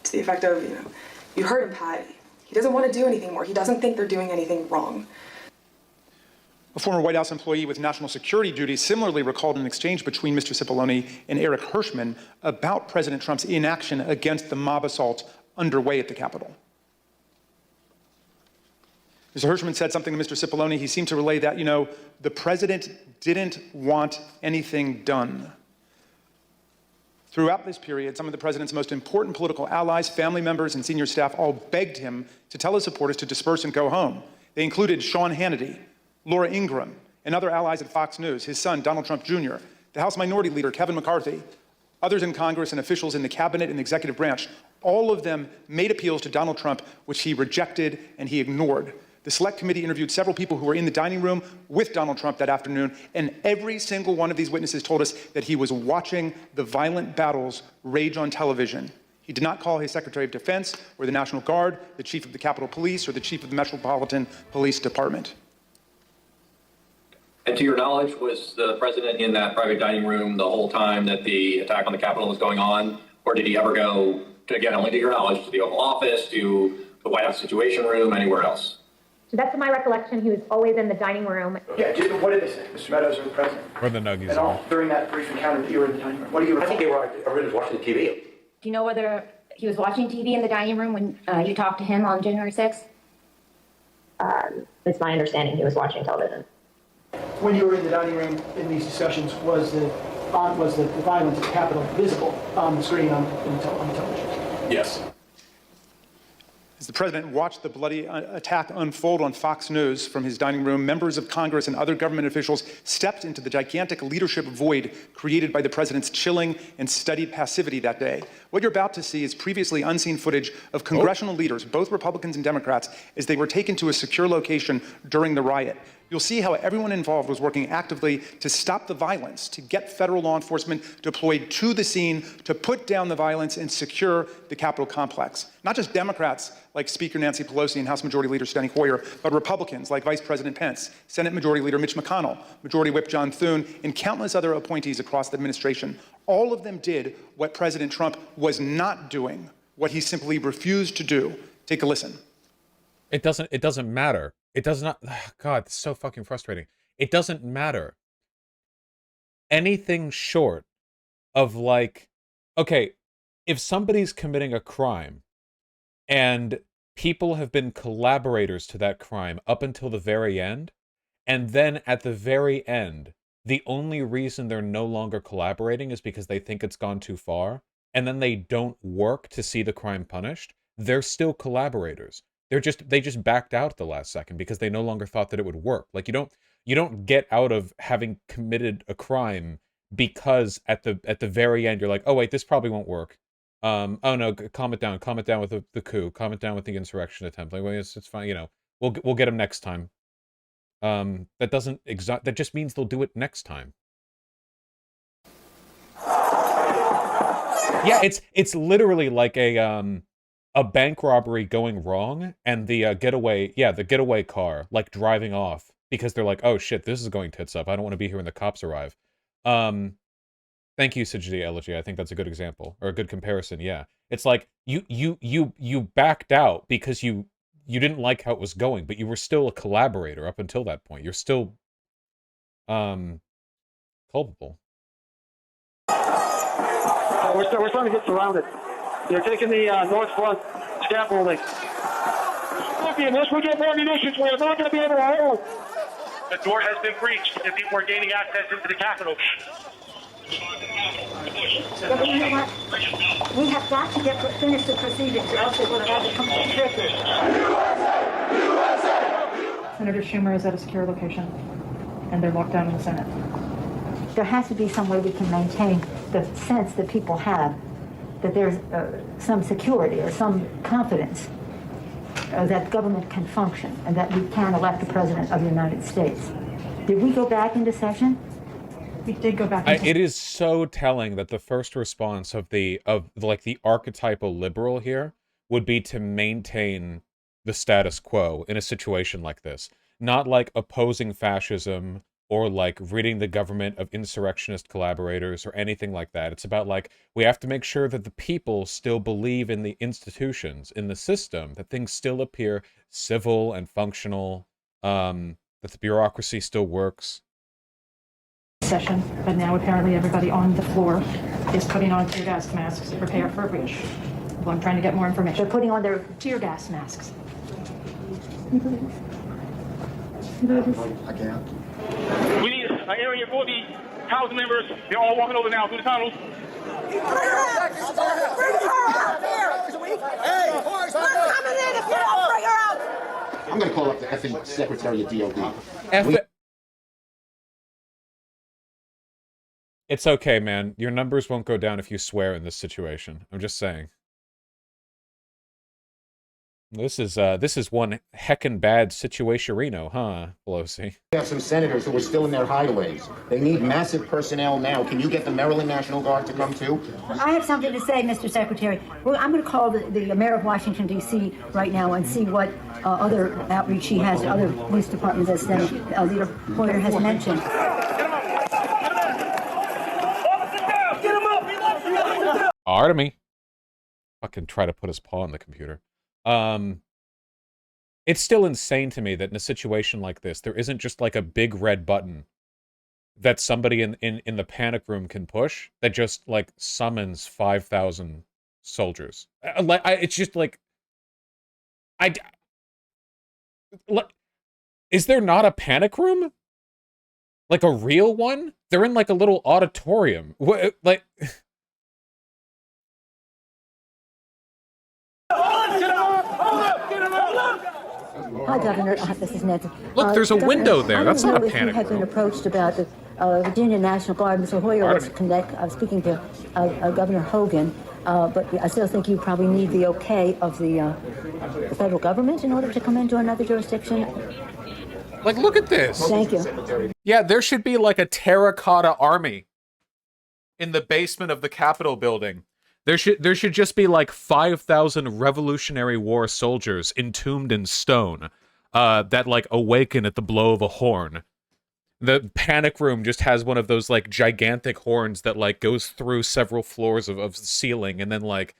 to the effect of, you heard him, Pat. He doesn't want to do anything more. He doesn't think they're doing anything wrong. A former White House employee with national security duties similarly recalled an exchange between Mr. Cipollone and Eric Hirschman about President Trump's inaction against the mob assault underway at the Capitol. Mr. Hirschman said something to Mr. Cipollone. He seemed to relay that, the president didn't want anything done. Throughout this period, some of the president's most important political allies, family members, and senior staff all begged him to tell his supporters to disperse and go home. They included Sean Hannity, Laura Ingraham, and other allies at Fox News, his son, Donald Trump Jr., the House Minority Leader, Kevin McCarthy, others in Congress and officials in the cabinet and the executive branch. All of them made appeals to Donald Trump, which he rejected and he ignored. The Select Committee interviewed several people who were in the dining room with Donald Trump that afternoon, and every single one of these witnesses told us that he was watching the violent battles rage on television. He did not call his Secretary of Defense or the National Guard, the Chief of the Capitol Police, or the Chief of the Metropolitan Police Department. And to your knowledge, was the president in that private dining room the whole time that the attack on the Capitol was going on? Or did he ever go, again, only to your knowledge, to the Oval Office, to the White House Situation Room, anywhere else? To the best of my recollection, he was always in the dining room. Yeah, what did they say, Mr. Meadows or the president? Or the Nuggies. At all, during that brief encounter that you were in the dining room. What do you recall? I think everyone was watching TV. Do you know whether he was watching TV in the dining room when you talked to him on January 6th? It's my understanding he was watching television. When you were in the dining room in these discussions, was the violence at the Capitol visible on the screen on the television? Yes. As the president watched the bloody attack unfold on Fox News from his dining room, members of Congress and other government officials stepped into the gigantic leadership void created by the president's chilling and studied passivity that day. What you're about to see is previously unseen footage of congressional leaders, both Republicans and Democrats, as they were taken to a secure location during the riot. You'll see how everyone involved was working actively to stop the violence, to get federal law enforcement deployed to the scene, to put down the violence and secure the Capitol complex. Not just Democrats like Speaker Nancy Pelosi and House Majority Leader Steny Hoyer, but Republicans like Vice President Pence, Senate Majority Leader Mitch McConnell, Majority Whip John Thune, and countless other appointees across the administration. All of them did what President Trump was not doing, what he simply refused to do. Take a listen. It doesn't matter. It does not. God, it's so fucking frustrating. It doesn't matter. Anything short of like, okay, if somebody's committing a crime and people have been collaborators to that crime up until the very end, and then at the very end, the only reason they're no longer collaborating is because they think it's gone too far, and then they don't work to see the crime punished, they're still collaborators. They just backed out at the last second because they no longer thought that it would work. Like you don't get out of having committed a crime because at the very end you're like, oh wait, this probably won't work. Oh no, calm it down with the coup, calm it down with the insurrection attempt. Like, well, it's fine, you know, we'll get them next time. That just means they'll do it next time. Yeah, it's literally like a bank robbery going wrong and the getaway car like driving off because they're like, oh shit, this is going tits up. I don't want to be here when the cops arrive. Thank you, Sajidi Elegy. I think that's a good example or a good comparison. Yeah, it's like you backed out because you didn't like how it was going, but you were still a collaborator up until that point. You're still culpable. We're trying to get surrounded. They're taking the north front scaffolding. Unless we get more munitions, we're not going to be able to hold. The door has been breached, and people are gaining access into the Capitol. Yeah, but you know what? We have got to finish the proceedings, or else they're going to have to come to tricky. Senator Schumer is at a secure location, and they're locked down in the Senate. There has to be some way we can maintain the sense that people have that there's some security or some confidence that government can function and that we can elect the President of the United States. Did we go back into session? We did go back. It is so telling that the first response of the archetypal liberal here would be to maintain the status quo in a situation like this, not like opposing fascism or like ridding the government of insurrectionist collaborators or anything like that. It's about like, we have to make sure that the people still believe in the institutions, in the system, that things still appear civil and functional, that the bureaucracy still works. Session, but now apparently everybody on the floor is putting on tear gas masks to prepare for a breach. Well, I'm trying to get more information. They're putting on their tear gas masks. I can't. We need an area for the House members. They're all walking over now through the tunnels. Bring her out here! Hey, we're coming in if you don't bring her out! I'm going to call up the effing Secretary of DOD. It's okay, man. Your numbers won't go down if you swear in this situation. I'm just saying. This is one heckin' bad situationino, huh, Pelosi? We have some senators who are still in their hideaways. They need massive personnel now. Can you get the Maryland National Guard to come too? I have something to say, Mr. Secretary. Well, I'm going to call the mayor of Washington, D.C. right now and see what other outreach he has to other police departments, as Leader Poyer has mentioned. Artemy. Fucking try to put his paw on the computer. It's still insane to me that in a situation like this, there isn't just like a big red button that somebody in the panic room can push that just like summons 5,000 soldiers. It's just like, is there not a panic room? Like a real one? They're in like a little auditorium. What, like... Hi, Governor. This is Nancy. Look, there's a window there. That's not a panic room. I have been room. approached about the Virginia National Guard. Mr. Hoyer was speaking to Governor Hogan, but I still think you probably need the okay of the federal government in order to come into another jurisdiction. Like, look at this. Thank you. Yeah, there should be like a terracotta army in the basement of the Capitol building. There should just be like 5,000 Revolutionary War soldiers entombed in stone that like awaken at the blow of a horn. The panic room just has one of those like gigantic horns that like goes through several floors of the ceiling and then like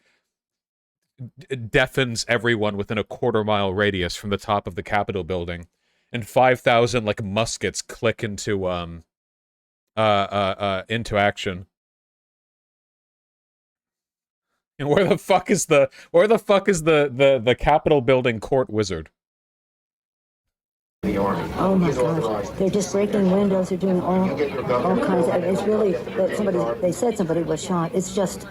deafens everyone within a quarter-mile radius from the top of the Capitol building. And 5,000 like muskets click into action. And where the fuck is the Capitol building court wizard? The the Army. Oh my He is gosh, authorized. they're just breaking windows, they're doing all kinds of, it's really, that they said somebody was shot. It's just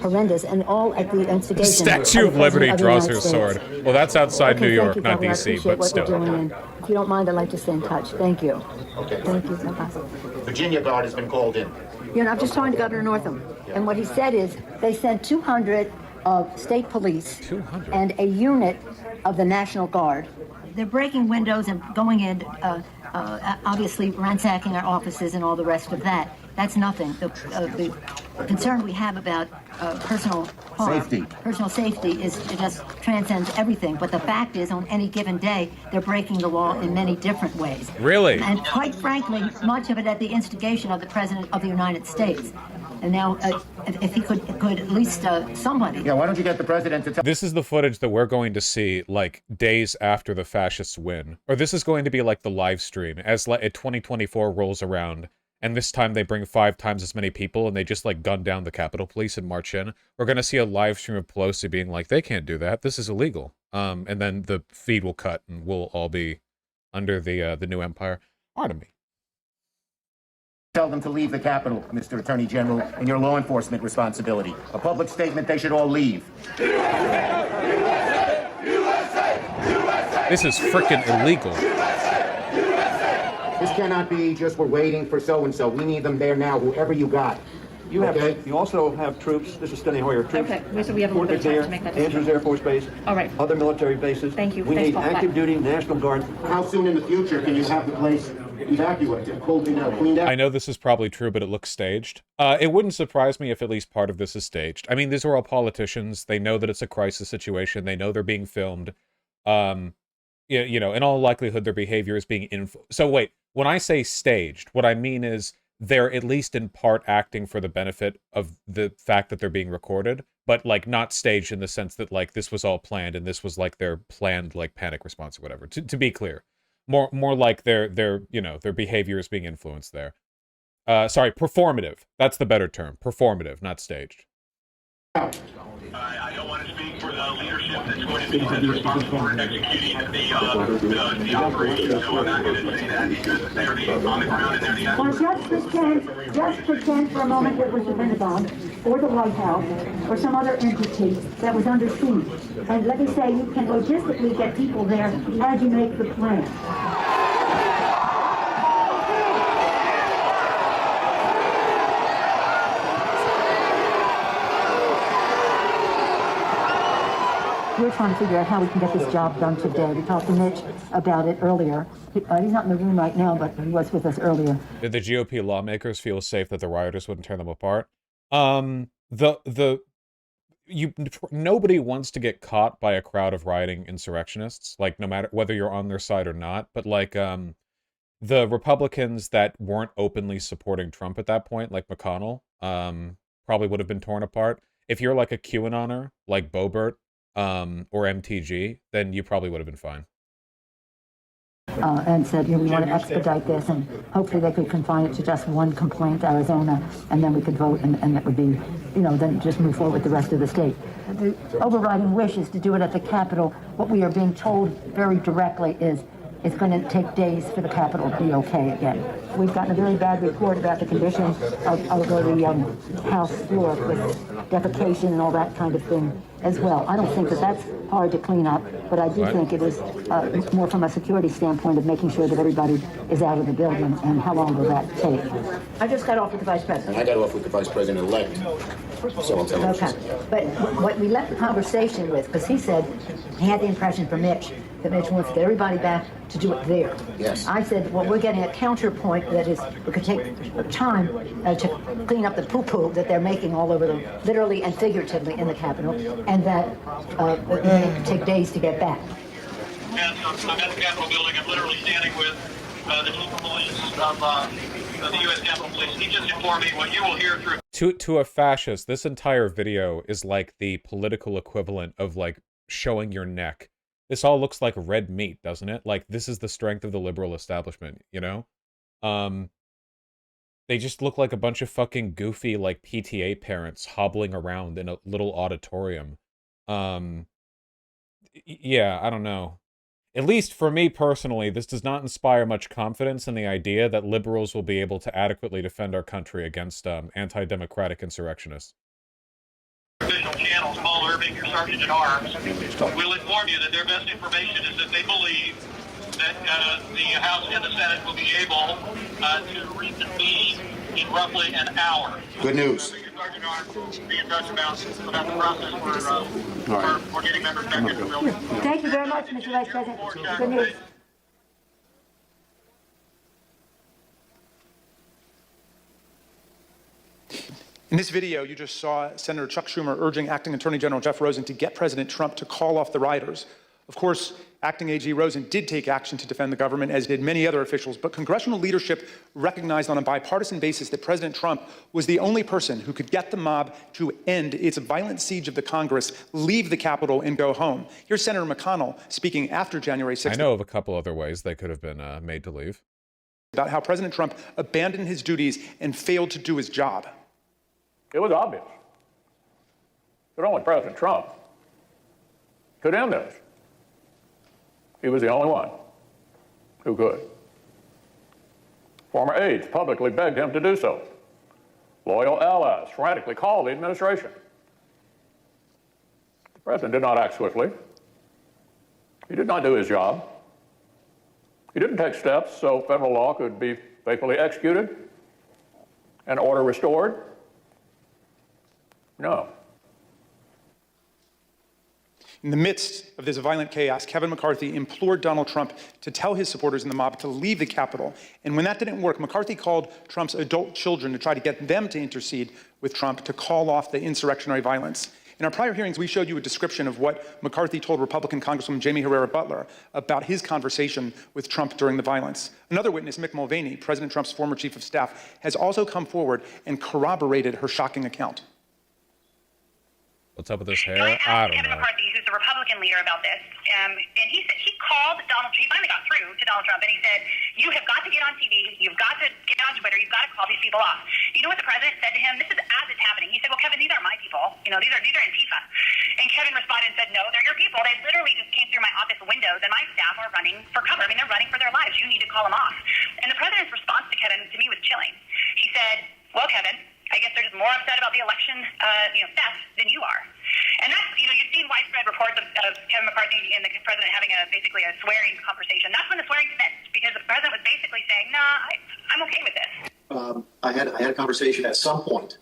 horrendous, and all at the instigation Statue of Liberty the draws United her sword. States. Well, that's outside New Okay, York, thank you, not Governor. I D.C., appreciate but what still. you're doing, and if you don't mind, I'd like to stay in touch. Thank you. Okay. Thank you so much. Virginia Guard has been called in. You know, I'm just talking to Governor Northam, and what he said is they sent 200 of state police 200? and a unit of the National Guard. They're breaking windows and going in, obviously ransacking our offices and all the rest of that. That's nothing. The concern we have about personal harm, personal safety, is it just transcends everything. But the fact is, on any given day, they're breaking the law in many different ways. Really? And quite frankly, much of it at the instigation of the President of the United States. And now, if he could at least somebody. Yeah, why don't you get the president to tell... This is the footage that we're going to see, like, days after the fascists win. Or this is going to be like the live stream, as 2024 rolls around, and this time they bring 5 times as many people, and they just, like, gun down the Capitol Police and march in. We're going to see a live stream of Pelosi being like, they can't do that, this is illegal. And then the feed will cut, and we'll all be under the new empire. Pardon me. Tell them to leave the Capitol, Mr. Attorney General, in your law enforcement responsibility. A public statement, they should all leave. This is frickin' illegal. This cannot be just we're waiting for so-and-so. We need them there now, whoever you got. You have. You also have troops. This is Steny Hoyer. Troops. Okay, so we have a little bit of time to make that decision. Andrews Air Force Base. All right. Other military bases. Thank you. We Thanks, need Paul. active Bye. duty National Guard. How soon in the future can you have the place evacuated, cleaned out? I know this is probably true, but it looks staged. It wouldn't surprise me if at least part of this is staged. I mean, these are all politicians. They know that it's a crisis situation. They know they're being filmed. You know, in all likelihood, their behavior is being influenced. So wait, when I say staged, what I mean is they're at least in part acting for the benefit of the fact that they're being recorded, but like not staged in the sense that like this was all planned and this was like their planned like panic response or whatever. To be clear, more like their you know, their behavior is being influenced there. Sorry, performative. That's the better term. Performative, not staged. I don't want to speak for the leadership that's going to be responsible for executing the operation, so I'm not going to say that because they're on the ground and they're the Well, just pretend for a moment it was the Pentagon or the White House or some other entity that was under siege. And let me say, you can logistically get people there as you make the plan. We're trying to figure out how we can get this job done today. We talked to Mitch about it earlier. He's not in the room right now, but he was with us earlier. Did the GOP lawmakers feel safe that the rioters wouldn't tear them apart? Nobody wants to get caught by a crowd of rioting insurrectionists, like no matter whether you're on their side or not. But like the Republicans that weren't openly supporting Trump at that point, like McConnell, probably would have been torn apart. If you're like a QAnoner, like Boebert, or MTG, then you probably would have been fine. And said, you know, we want to expedite this, and hopefully they could confine it to just one complaint, Arizona, and then we could vote, and that would be, you know, then just move forward with the rest of the state. The overriding wish is to do it at the Capitol. What we are being told very directly is it's going to take days for the Capitol to be okay again. We've gotten a very bad report about the conditions of the House floor with defecation and all that kind of thing as well. I don't think that that's hard to clean up, but I do think it is more from a security standpoint of making sure that everybody is out of the building, and how long will that take? I just got off with the Vice President. I got off with the Vice President-elect. So I'll tell you. Okay, but what we left the conversation with, because he said he had the impression from Mitch that Mitch wants to get everybody back to do it there. Yes. I said, well, we're getting a counterpoint that is, we could take time to clean up the poo-poo that they're making all over literally and figuratively in the Capitol, and that it may take days to get back. And I'm at the Capitol building. I'm literally standing with the chief of police of the U.S. Capitol Police. He just informed me what you will hear through. To a fascist, this entire video is like the political equivalent of like showing your neck. This all looks like red meat, doesn't it? Like, this is the strength of the liberal establishment, you know? They just look like a bunch of fucking goofy, like, PTA parents hobbling around in a little auditorium. Yeah, I don't know. at least for me personally, this does not inspire much confidence in the idea that liberals will be able to adequately defend our country against anti-democratic insurrectionists. Official channels, Paul Irving, your sergeant at arms, will inform you that their best information is that they believe that the House and the Senate will be able to reconvene in roughly an hour. Good news. Your sergeant at arms be in touch about the process for getting members back in the building. Thank you very much, Mr. Vice President. Good news. In this video, you just saw Senator Chuck Schumer urging Acting Attorney General Jeff Rosen to get President Trump to call off the rioters. Of course, Acting AG Rosen did take action to defend the government, as did many other officials, but congressional leadership recognized on a bipartisan basis that President Trump was the only person who could get the mob to end its violent siege of the Congress, leave the Capitol, and go home. Here's Senator McConnell speaking after January 6th. I know of a couple other ways they could have been made to leave. About how President Trump abandoned his duties and failed to do his job. It was obvious that only President Trump could end this. He was the only one who could. Former aides publicly begged him to do so. Loyal allies frantically called the administration. The president did not act swiftly. He did not do his job. He didn't take steps so federal law could be faithfully executed and order restored. No. In the midst of this violent chaos, Kevin McCarthy implored Donald Trump to tell his supporters in the mob to leave the Capitol. And when that didn't work, McCarthy called Trump's adult children to try to get them to intercede with Trump to call off the insurrectionary violence. In our prior hearings, we showed you a description of what McCarthy told Republican Congresswoman Jamie Herrera Butler about his conversation with Trump during the violence. Another witness, Mick Mulvaney, President Trump's former chief of staff, has also come forward and corroborated her shocking account. What's up with this hair? I don't Kevin know. McCarthy, who's the Republican leader, about this, and he called Donald Trump. He finally got through to Donald Trump, and he said, "You have got to get on TV. You've got to get on Twitter. You've got to call these people off." You know what the president said to him? This is as it's happening. He said, "Well, Kevin, these aren't my people. You know, these are Antifa." And Kevin responded and said, "No, they're your people. They literally just came through my office windows, and my staff are running for cover. I mean, they're running for their lives. You need to call them off." And the president's response to Kevin, to me, was chilling. He said, "Well, Kevin, I guess they're just more upset about the election, theft than you are." And that's, you've seen widespread reports of Kevin McCarthy and the president having basically a swearing conversation. That's when the swearing finished, because the president was basically saying, "Nah, I'm okay with this." I had a conversation at some point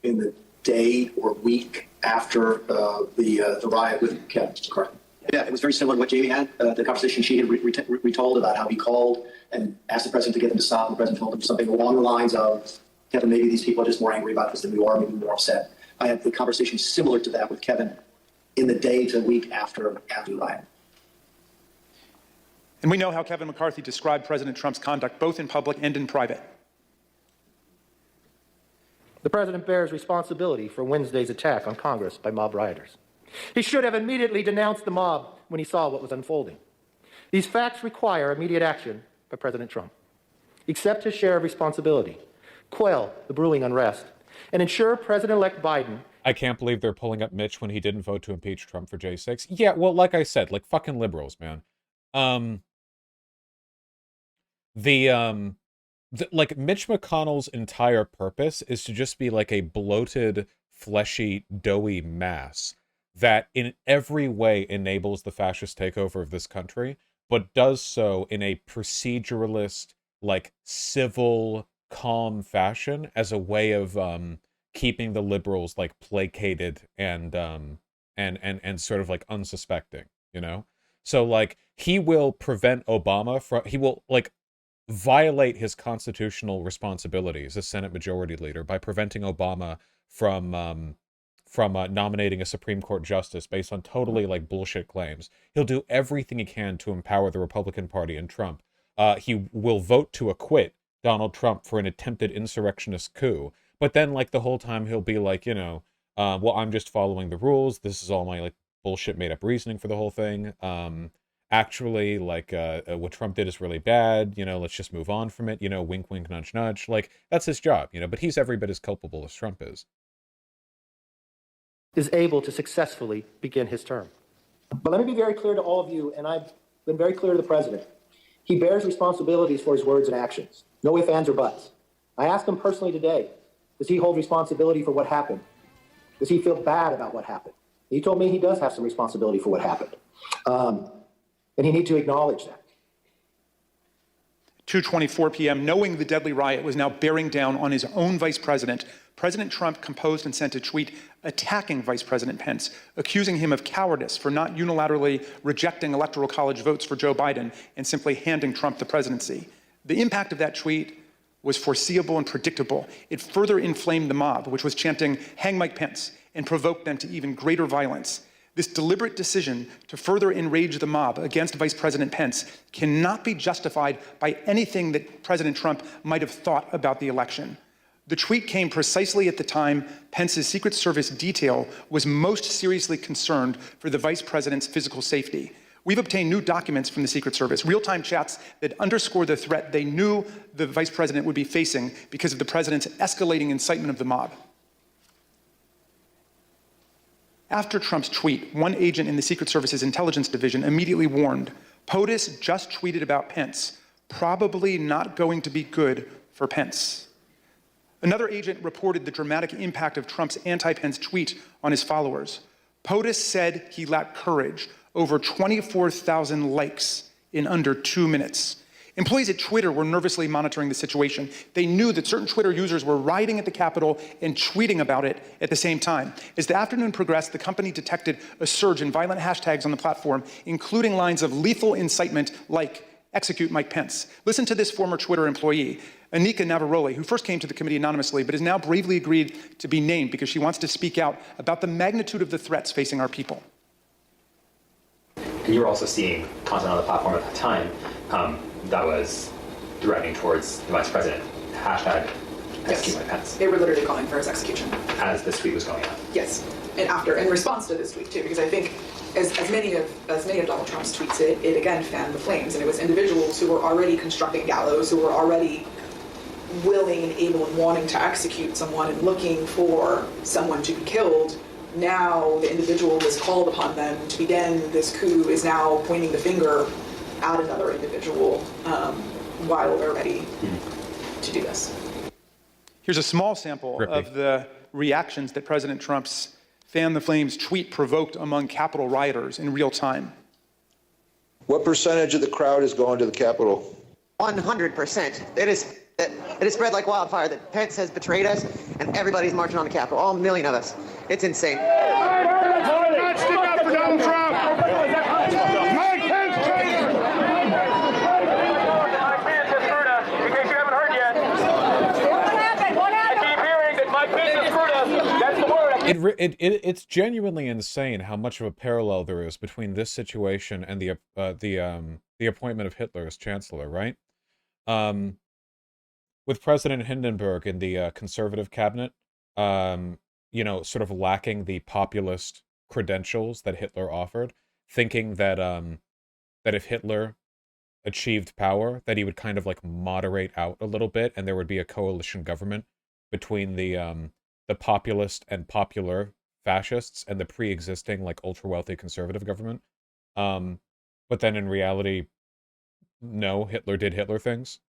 in the day or week after the riot with Kevin McCarthy. Yeah, it was very similar to what Jamie had, the conversation she had retold about how he called and asked the president to get them to stop. And the president told him something along the lines of, "Kevin, maybe these people are just more angry about this than we are, maybe more upset." I had the conversation similar to that with Kevin in the day to week after the riot. And we know how Kevin McCarthy described President Trump's conduct, both in public and in private. The president bears responsibility for Wednesday's attack on Congress by mob rioters. He should have immediately denounced the mob when he saw what was unfolding. These facts require immediate action by President Trump. Accept his share of responsibility, quell the brewing unrest, and ensure President-elect Biden. I can't believe they're pulling up Mitch when he didn't vote to impeach Trump for J6. Yeah, well, like I said, like fucking liberals, man. Like Mitch McConnell's entire purpose is to just be like a bloated, fleshy, doughy mass that in every way enables the fascist takeover of this country, but does so in a proceduralist, like civil, calm fashion as a way of keeping the liberals like placated and sort of like unsuspecting, you know? So like he will prevent Obama from, he will like violate his constitutional responsibilities as Senate Majority Leader by preventing Obama from nominating a Supreme Court justice based on totally like bullshit claims. He'll do everything he can to empower the Republican Party and Trump. He will vote to acquit Donald Trump for an attempted insurrectionist coup. But then like the whole time he'll be like, well, I'm just following the rules. This is all my like bullshit made up reasoning for the whole thing. Actually, like what Trump did is really bad. Let's just move on from it. Wink, wink, nudge, nudge. Like that's his job, but he's every bit as culpable as Trump is Able to successfully begin his term. But let me be very clear to all of you, and I been very clear to the president. He bears responsibilities for his words and actions. No ifs, ands, or buts. I asked him personally today, does he hold responsibility for what happened? Does he feel bad about what happened? He told me he does have some responsibility for what happened. And he needs to acknowledge that. 2:24 p.m., knowing the deadly riot was now bearing down on his own vice president, President Trump composed and sent a tweet attacking Vice President Pence, accusing him of cowardice for not unilaterally rejecting Electoral College votes for Joe Biden and simply handing Trump the presidency. The impact of that tweet was foreseeable and predictable. It further inflamed the mob, which was chanting, "Hang Mike Pence," and provoked them to even greater violence. This deliberate decision to further enrage the mob against Vice President Pence cannot be justified by anything that President Trump might have thought about the election. The tweet came precisely at the time Pence's Secret Service detail was most seriously concerned for the vice president's physical safety. We've obtained new documents from the Secret Service, real-time chats that underscore the threat they knew the vice president would be facing because of the president's escalating incitement of the mob. After Trump's tweet, one agent in the Secret Service's intelligence division immediately warned, POTUS just tweeted about Pence, probably not going to be good for Pence. Another agent reported the dramatic impact of Trump's anti-Pence tweet on his followers. POTUS said he lacked courage, over 24,000 likes in under 2 minutes. Employees at Twitter were nervously monitoring the situation. They knew that certain Twitter users were rioting at the Capitol and tweeting about it at the same time. As the afternoon progressed, the company detected a surge in violent hashtags on the platform, including lines of lethal incitement like "execute Mike Pence." Listen to this former Twitter employee, Anika Navarroli, who first came to the committee anonymously, but has now bravely agreed to be named because she wants to speak out about the magnitude of the threats facing our people. And you were also seeing content on the platform at that time that was directing towards the vice president. Hashtag execute Mike Pence. They were literally calling for his execution. As this tweet was going out. Yes, and in response to this tweet too, because I think as many of Donald Trump's tweets, it again fanned the flames, and it was individuals who were already constructing gallows, who were already willing and able and wanting to execute someone and looking for someone to be killed. Now the individual who has called upon them to begin this coup is now pointing the finger at another individual while they're ready to do this. Here's a small sample of the reactions that President Trump's fan the flames tweet provoked among Capitol rioters in real time. What percentage of the crowd is going to the Capitol? 100%. It is spread like wildfire that Pence has betrayed us, and everybody's marching on the Capitol, all 1 million of us. It's insane. Not stick up for Donald Trump! Mike Pence traitor! Mike Pence has screwed us. In case you haven't heard yet. What happened? What happened? I keep hearing that Mike Pence has screwed us. That's the word. It's genuinely insane how much of a parallel there is between this situation and the appointment of Hitler as chancellor, right? With President Hindenburg in the conservative cabinet, sort of lacking the populist credentials that Hitler offered, thinking that that if Hitler achieved power, that he would kind of like moderate out a little bit, and there would be a coalition government between the populist and popular fascists and the pre-existing like ultra-wealthy conservative government. But then in reality, no, Hitler did Hitler things,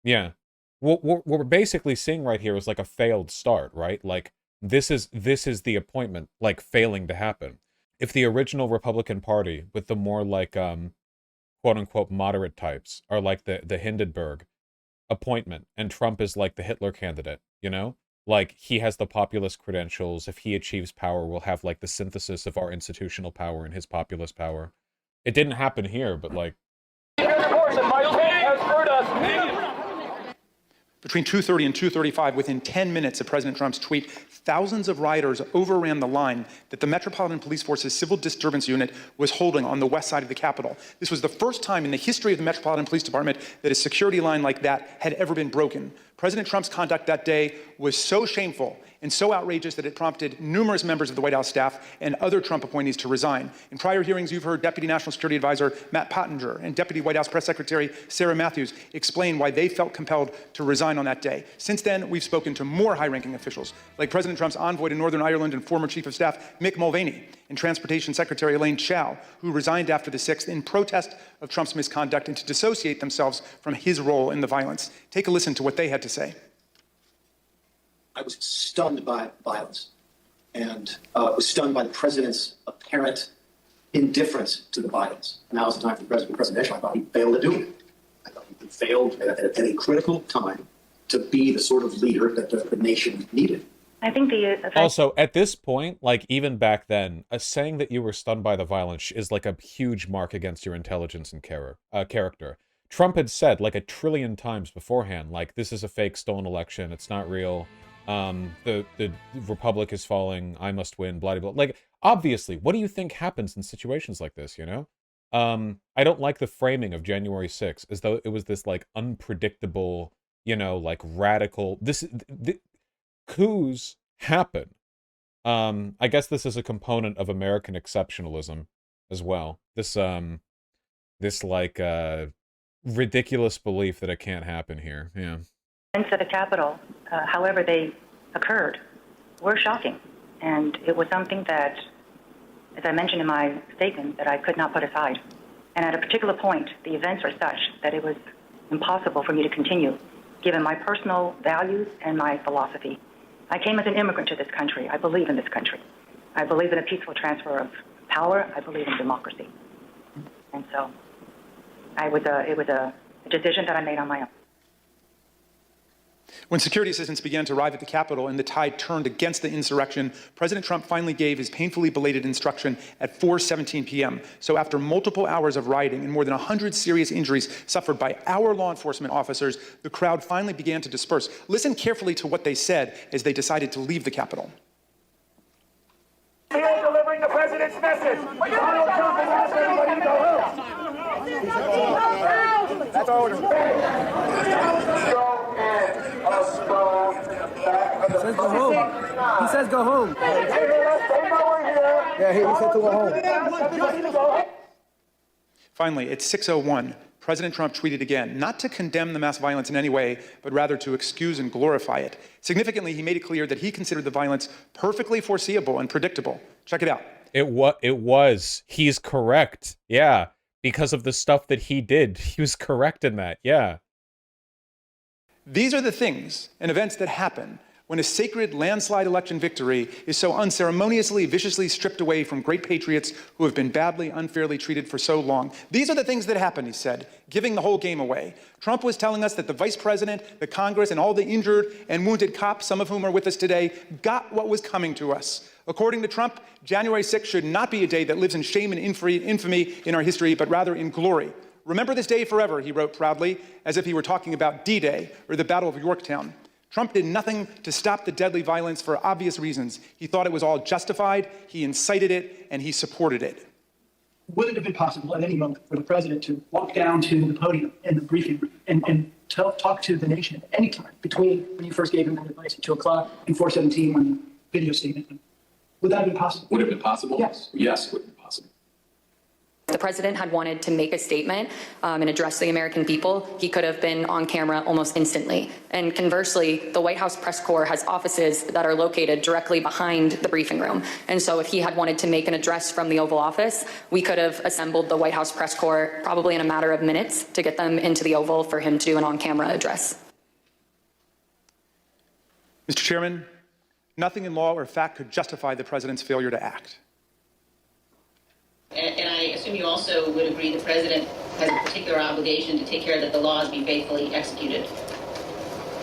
Yeah. What we're basically seeing right here is like a failed start, right? Like this is the appointment like failing to happen. If the original Republican Party with the more like quote unquote moderate types are like the Hindenburg appointment and Trump is like the Hitler candidate, like he has the populist credentials. If he achieves power, we'll have like the synthesis of our institutional power and his populist power. It didn't happen here, but like Between 2:30 and 2:35, within 10 minutes of President Trump's tweet, thousands of rioters overran the line that the Metropolitan Police Force's Civil Disturbance Unit was holding on the west side of the Capitol. This was the first time in the history of the Metropolitan Police Department that a security line like that had ever been broken. President Trump's conduct that day was so shameful and so outrageous that it prompted numerous members of the White House staff and other Trump appointees to resign. In prior hearings, you've heard Deputy National Security Advisor Matt Pottinger and Deputy White House Press Secretary Sarah Matthews explain why they felt compelled to resign on that day. Since then, we've spoken to more high-ranking officials, like President Trump's envoy to Northern Ireland and former Chief of Staff Mick Mulvaney. and Transportation Secretary Elaine Chao, who resigned after the 6th in protest of Trump's misconduct and to dissociate themselves from his role in the violence. Take a listen to what they had to say. I was stunned by violence and was stunned by the president's apparent indifference to the violence. Now is the time for the president presidential. I thought he failed to do it. I thought he failed at a critical time to be the sort of leader that the nation needed. I think also, at this point, like even back then, saying that you were stunned by the violence is like a huge mark against your intelligence and character. Trump had said like 1 trillion times beforehand, like, this is a fake stolen election, it's not real, the republic is falling, I must win, blah, blah, blah. Like, obviously, what do you think happens in situations like this, you know? I don't like the framing of January 6th as though it was this like unpredictable, you know, like radical, coups happen. I guess this is a component of American exceptionalism as well. This like ridiculous belief that it can't happen here. Yeah. Events at the Capitol, however they occurred, were shocking, and it was something that, as I mentioned in my statement, that I could not put aside. And at a particular point, the events were such that it was impossible for me to continue, given my personal values and my philosophy. I came as an immigrant to this country. I believe in this country. I believe in a peaceful transfer of power. I believe in democracy. And so it was a decision that I made on my own. When security assistance began to arrive at the Capitol and the tide turned against the insurrection, President Trump finally gave his painfully belated instruction at 4:17 p.m. So after multiple hours of rioting and more than 100 serious injuries suffered by our law enforcement officers, the crowd finally began to disperse. Listen carefully to what they said as they decided to leave the Capitol. Here delivering the president's message. Donald Trump has asked everybody to go home. That's order. He says go home. He says go home. Yeah, he said to go home. Finally, at 6:01, President Trump tweeted again, not to condemn the mass violence in any way, but rather to excuse and glorify it. Significantly, he made it clear that he considered the violence perfectly foreseeable and predictable. Check it out. It was. He's correct. Yeah. Because of the stuff that he did. He was correct in that. Yeah. These are the things and events that happen when a sacred landslide election victory is so unceremoniously, viciously stripped away from great patriots who have been badly, unfairly treated for so long. These are the things that happen, he said, giving the whole game away. Trump was telling us that the vice president, the Congress, and all the injured and wounded cops, some of whom are with us today, got what was coming to us. According to Trump, January 6th should not be a day that lives in shame and infamy in our history, but rather in glory. Remember this day forever, he wrote proudly, as if he were talking about D-Day or the Battle of Yorktown. Trump did nothing to stop the deadly violence for obvious reasons. He thought it was all justified, he incited it, and he supported it. Would it have been possible at any moment for the president to walk down to the podium in the briefing room and talk to the nation at any time between when you first gave him that advice at 2 o'clock and 4:17 when the video statement? Would that have been possible? Would it have been possible? Yes. Yes, it would have been possible. The president had wanted to make a statement and address the American people, he could have been on camera almost instantly. And conversely, the White House press corps has offices that are located directly behind the briefing room. And so if he had wanted to make an address from the Oval Office, we could have assembled the White House press corps probably in a matter of minutes to get them into the Oval for him to do an on-camera address. Mr. Chairman, nothing in law or fact could justify the president's failure to act. And I assume you also would agree the president has a particular obligation to take care that the laws be faithfully executed.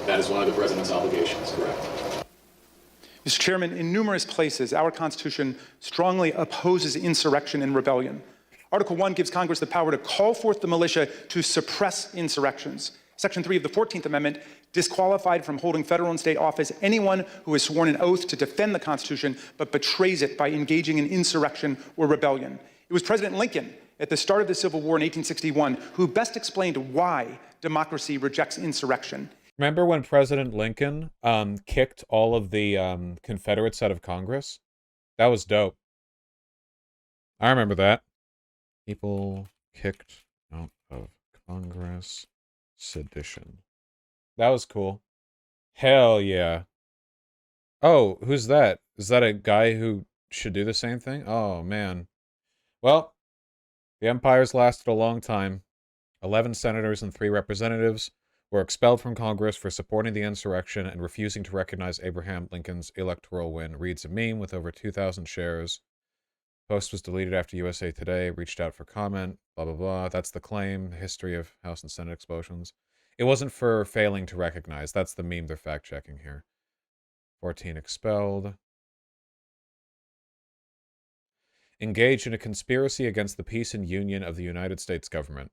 That is one of the president's obligations, correct. Mr. Chairman, in numerous places, our Constitution strongly opposes insurrection and rebellion. Article 1 gives Congress the power to call forth the militia to suppress insurrections. Section 3 of the 14th Amendment disqualified from holding federal and state office anyone who has sworn an oath to defend the Constitution but betrays it by engaging in insurrection or rebellion. It was President Lincoln at the start of the Civil War in 1861 who best explained why democracy rejects insurrection. Remember when President Lincoln kicked all of the Confederates out of Congress? That was dope. I remember that. People kicked out of Congress. Sedition. That was cool. Hell yeah. Oh, who's that? Is that a guy who should do the same thing? Oh, man. Well, the empire's lasted a long time. 11 senators and 3 representatives were expelled from Congress for supporting the insurrection and refusing to recognize Abraham Lincoln's electoral win, reads a meme with over 2,000 shares. Post was deleted after USA Today reached out for comment, blah, blah, blah. That's the claim, history of House and Senate explosions. It wasn't for failing to recognize. That's the meme they're fact-checking here. 14 expelled. Engaged in a conspiracy against the peace and union of the United States government.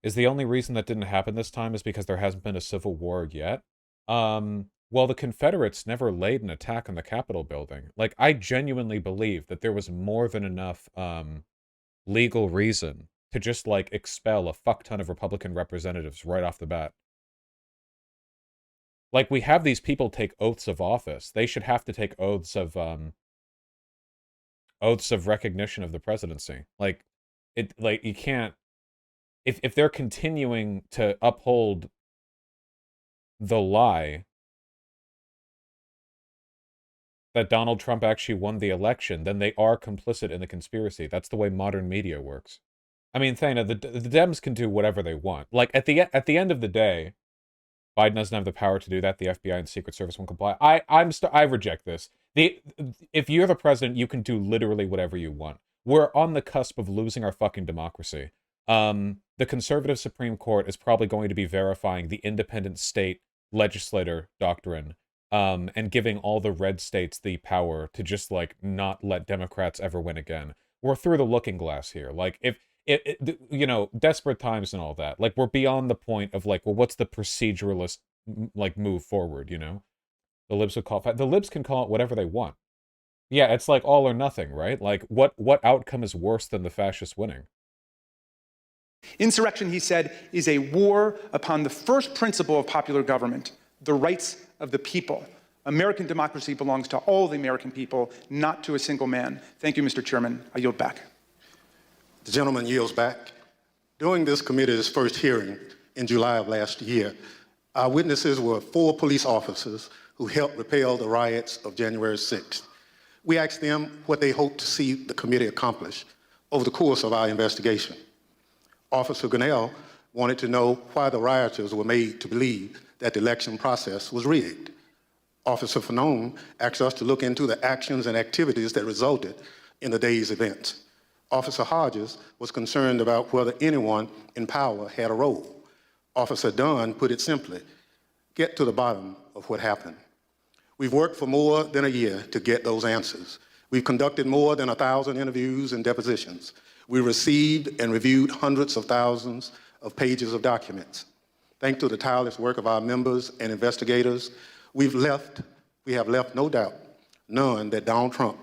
Is the only reason that didn't happen this time is because there hasn't been a civil war yet? Well, the Confederates never laid an attack on the Capitol building. Like, I genuinely believe that there was more than enough legal reason to just, like, expel a fuck ton of Republican representatives right off the bat. Like, we have these people take oaths of office. They should have to take oaths of recognition of the presidency. Like, you can't... If they're continuing to uphold the lie that Donald Trump actually won the election, then they are complicit in the conspiracy. That's the way modern media works. I mean, Thana, the Dems can do whatever they want. Like, at the end of the day, Biden doesn't have the power to do that. The FBI and Secret Service won't comply. I reject this. If you're the president, you can do literally whatever you want. We're on the cusp of losing our fucking democracy. The conservative Supreme Court is probably going to be verifying the independent state legislator doctrine, and giving all the red states the power to just, like, not let Democrats ever win again. We're through the looking glass here. Like, if you know, desperate times and all that. Like, we're beyond the point of, like, well, what's the proceduralist, like, move forward, you know? The libs would call it... The libs can call it whatever they want. Yeah, it's like all or nothing, right? Like, what outcome is worse than the fascists winning? Insurrection, he said, is a war upon the first principle of popular government, the rights of the people. American democracy belongs to all the American people, not to a single man. Thank you, Mr. Chairman. I yield back. The gentleman yields back. During this committee's first hearing in July of last year, our witnesses were 4 police officers who helped repel the riots of January 6th. We asked them what they hoped to see the committee accomplish over the course of our investigation. Officer Gunnell wanted to know why the rioters were made to believe that the election process was rigged. Officer Fanone asked us to look into the actions and activities that resulted in the day's events. Officer Hodges was concerned about whether anyone in power had a role. Officer Dunn put it simply, get to the bottom of what happened. We've worked for more than a year to get those answers. We've conducted more than 1,000 interviews and depositions. We received and reviewed hundreds of thousands of pages of documents. Thanks to the tireless work of our members and investigators, we have left no doubt, none, that Donald Trump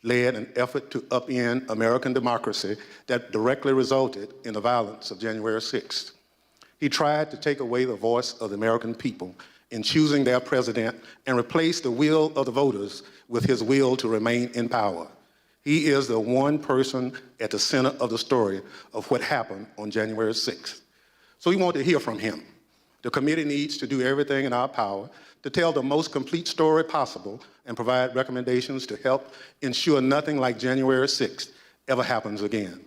led an effort to upend American democracy that directly resulted in the violence of January 6th. He tried to take away the voice of the American people in choosing their president and replace the will of the voters with his will to remain in power. He is the one person at the center of the story of what happened on January 6th. So we want to hear from him. The committee needs to do everything in our power to tell the most complete story possible and provide recommendations to help ensure nothing like January 6th ever happens again.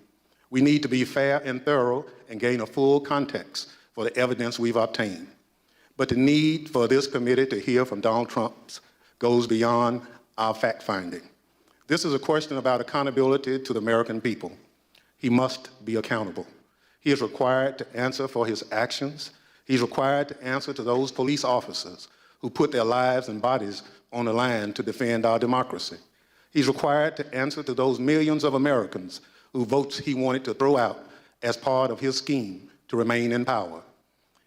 We need to be fair and thorough and gain a full context for the evidence we've obtained. But the need for this committee to hear from Donald Trump goes beyond our fact-finding. This is a question about accountability to the American people. He must be accountable. He is required to answer for his actions. He's required to answer to those police officers who put their lives and bodies on the line to defend our democracy. He's required to answer to those millions of Americans whose votes he wanted to throw out as part of his scheme to remain in power.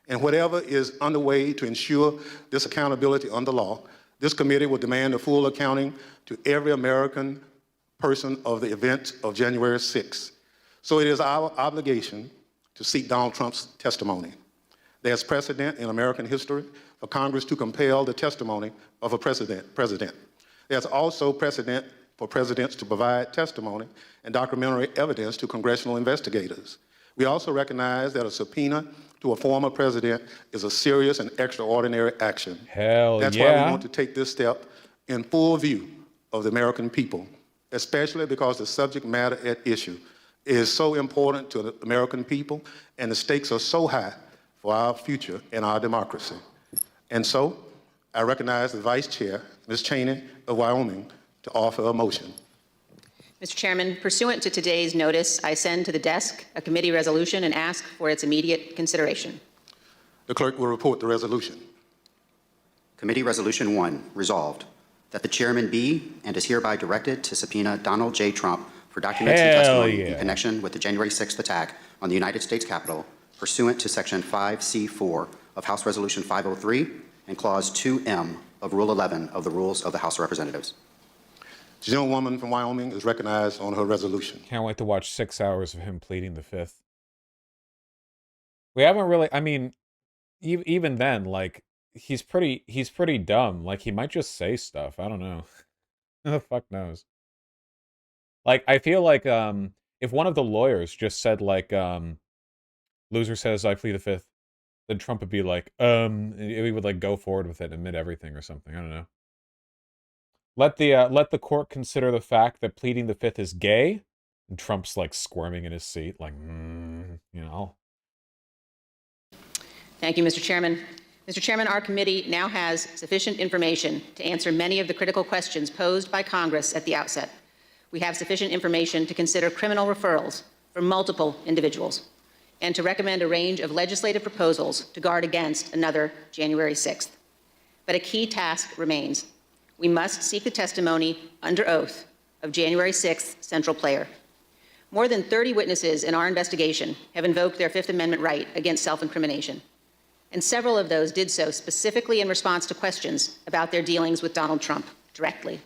And whatever is underway to ensure this accountability under law, this committee will demand a full accounting to every American person of the events of January 6th. So it is our obligation to seek Donald Trump's testimony. There's precedent in American history for Congress to compel the testimony of a president. There's also precedent for presidents to provide testimony and documentary evidence to congressional investigators. We also recognize that a subpoena to a former president is a serious and extraordinary action. Hell That's yeah. why we want to take this step in full view of the American people especially because the subject matter at issue is so important to the American people, and the stakes are so high for our future and our democracy. And so, I recognize the Vice Chair, Ms. Cheney of Wyoming, to offer a motion. Mr. Chairman, pursuant to today's notice, I send to the desk a committee resolution and ask for its immediate consideration. The clerk will report the resolution. Committee Resolution 1, resolved that the chairman be and is hereby directed to subpoena Donald J. Trump for documents and testimony in connection with the January 6th attack on the United States Capitol, pursuant to Section 5C4 of House Resolution 503 and Clause 2M of Rule 11 of the Rules of the House of Representatives. The gentlewoman from Wyoming is recognized on her resolution. Can't wait to watch 6 hours of him pleading the fifth. We haven't really, I mean, even then, like, he's pretty dumb. Like, he might just say stuff. I don't know. Who the fuck knows? Like, I feel like if one of the lawyers just said, like, loser says I plead the fifth, then Trump would be like, he would, like, go forward with it and admit everything or something. I don't know. Let the court consider the fact that pleading the fifth is gay, and Trump's, like, squirming in his seat, like, you know. Thank you, Mr. Chairman. Mr. Chairman, our committee now has sufficient information to answer many of the critical questions posed by Congress at the outset. We have sufficient information to consider criminal referrals for multiple individuals and to recommend a range of legislative proposals to guard against another January 6th. But a key task remains. We must seek the testimony under oath of January 6th central player. More than 30 witnesses in our investigation have invoked their Fifth Amendment right against self-incrimination, and several of those did so specifically in response to questions about their dealings with Donald Trump directly.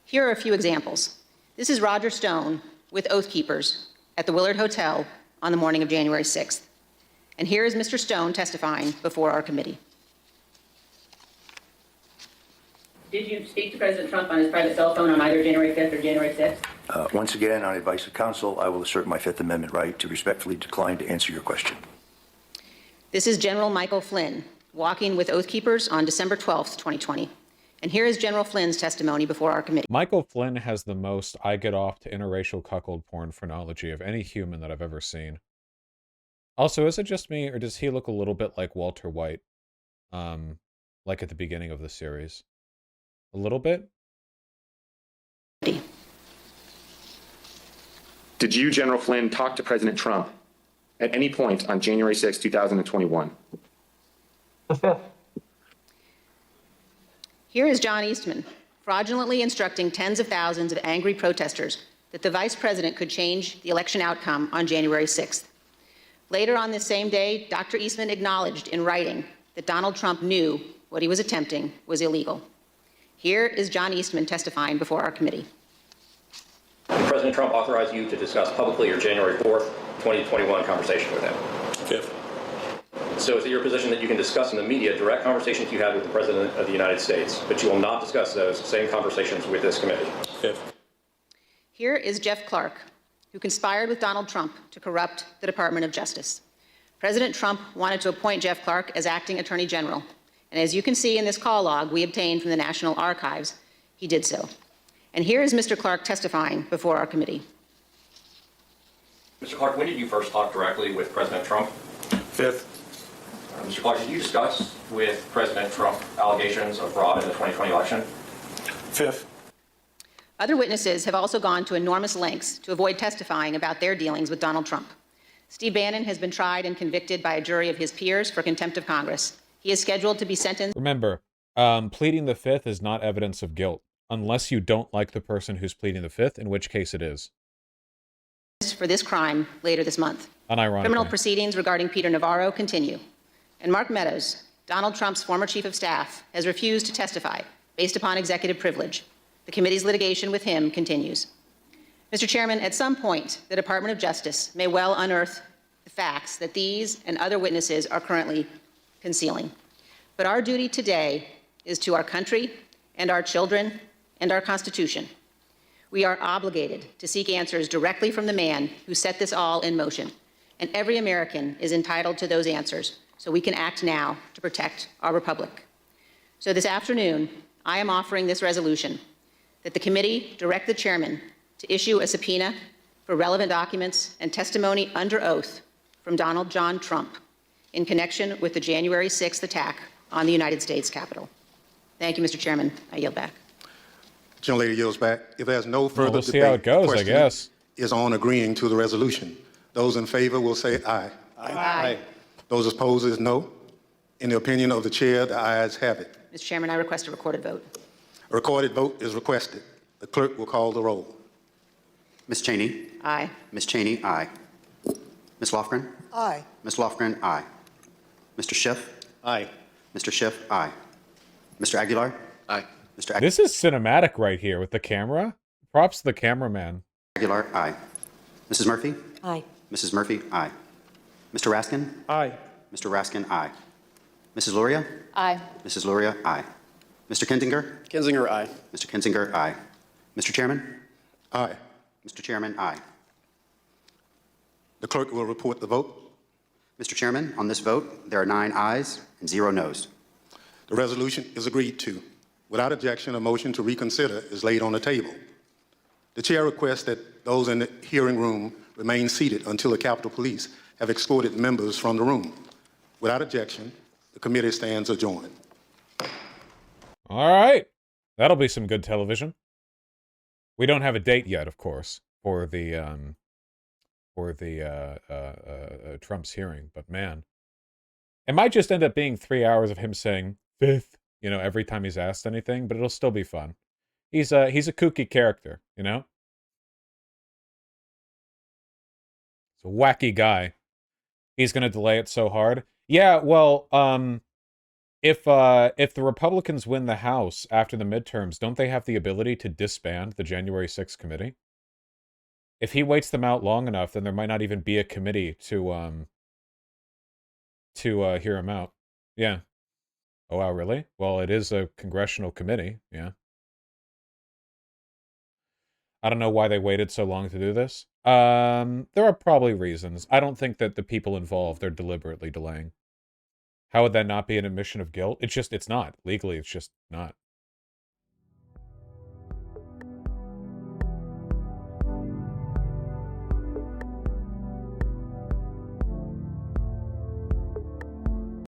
Here are a few examples. This is Roger Stone with Oath Keepers at the Willard Hotel on the morning of January 6th. And here is Mr. Stone testifying before our committee. Did you speak to President Trump on his private cell phone on either January 5th or January 6th? Once again, on advice of counsel, I will assert my Fifth Amendment right to respectfully decline to answer your question. This is General Michael Flynn walking with Oath Keepers on December 12th, 2020. And here is General Flynn's testimony before our committee. Michael Flynn has the most I get off to interracial cuckold porn phrenology of any human that I've ever seen. Also, is it just me, or does he look a little bit like Walter White? Like at the beginning of the series? A little bit? Did you, General Flynn, talk to President Trump at any point on January 6, 2021? The 5th. Here is John Eastman, fraudulently instructing tens of thousands of angry protesters that the vice president could change the election outcome on January 6th. Later on this same day, Dr. Eastman acknowledged in writing that Donald Trump knew what he was attempting was illegal. Here is John Eastman testifying before our committee. Did President Trump authorize you to discuss publicly your January 4th, 2021 conversation with him? Fifth. So is it your position that you can discuss in the media direct conversations you had with the President of the United States, but you will not discuss those same conversations with this committee? Fifth. Here is Jeff Clark, who conspired with Donald Trump to corrupt the Department of Justice. President Trump wanted to appoint Jeff Clark as acting Attorney General. And as you can see in this call log we obtained from the National Archives, he did so. And here is Mr. Clark testifying before our committee. Mr. Clark, when did you first talk directly with President Trump? Fifth. Mr. Clark, did you discuss with President Trump allegations of fraud in the 2020 election? Fifth. Other witnesses have also gone to enormous lengths to avoid testifying about their dealings with Donald Trump. Steve Bannon has been tried and convicted by a jury of his peers for contempt of Congress. He is scheduled to be sentenced. Remember, pleading the fifth is not evidence of guilt, unless you don't like the person who's pleading the fifth, in which case it is. For this crime later this month. Unironically. Criminal proceedings regarding Peter Navarro continue. And Mark Meadows, Donald Trump's former chief of staff, has refused to testify based upon executive privilege. The committee's litigation with him continues. Mr. Chairman, at some point, the Department of Justice may well unearth the facts that these and other witnesses are currently concealing. But our duty today is to our country and our children and our Constitution. We are obligated to seek answers directly from the man who set this all in motion. And every American is entitled to those answers, so we can act now to protect our republic. So this afternoon, I am offering this resolution that the committee direct the chairman to issue a subpoena for relevant documents and testimony under oath from Donald John Trump in connection with the January 6th attack on the United States Capitol. Thank you, Mr. Chairman. I yield back. Gentlelady yields back. If there's no further we'll debate, see how it goes, the I question guess. is on agreeing to the resolution. Those in favor will say aye. Aye. Those opposed is no. In the opinion of the chair, the ayes have it. Mr. Chairman, I request a recorded vote. A recorded vote is requested. The clerk will call the roll. Ms. Cheney? Aye. Ms. Cheney, aye. Ms. Lofgren? Aye. Ms. Lofgren, aye. Mr. Schiff? Aye. Mr. Schiff, aye. Mr. Aguilar? Aye. Mr. Aguilar? This is cinematic right here with the camera. Props to the cameraman. Aguilar, aye. Mrs. Murphy? Aye. Mrs. Murphy, aye. Mr. Raskin? Aye. Mr. Raskin, aye. Mrs. Luria? Aye. Mrs. Luria, aye. Mr. Kinzinger? Kinzinger, aye. Mr. Kinzinger, aye. Mr. Chairman? Aye. Mr. Chairman, aye. The clerk will report the vote. Mr. Chairman, on this vote, there are 9 ayes and 0 noes. The resolution is agreed to. Without objection, a motion to reconsider is laid on the table. The chair requests that those in the hearing room remain seated until the Capitol Police have escorted members from the room. Without objection, the committee stands adjourned. All right. That'll be some good television. We don't have a date yet, of course, for the Trump's hearing, but man, it might just end up being 3 hours of him saying fifth, you know, every time he's asked anything, but it'll still be fun. He's a kooky character, you know? He's a wacky guy. He's going to delay it so hard. Yeah, well, if the Republicans win the House after the midterms, don't they have the ability to disband the January 6th committee? If he waits them out long enough, then there might not even be a committee to hear him out. Yeah. Oh, wow, really? Well, it is a congressional committee, yeah. I don't know why they waited so long to do this. There are probably reasons. I don't think that the people involved are deliberately delaying. How would that not be an admission of guilt? It's not. Legally, it's just not.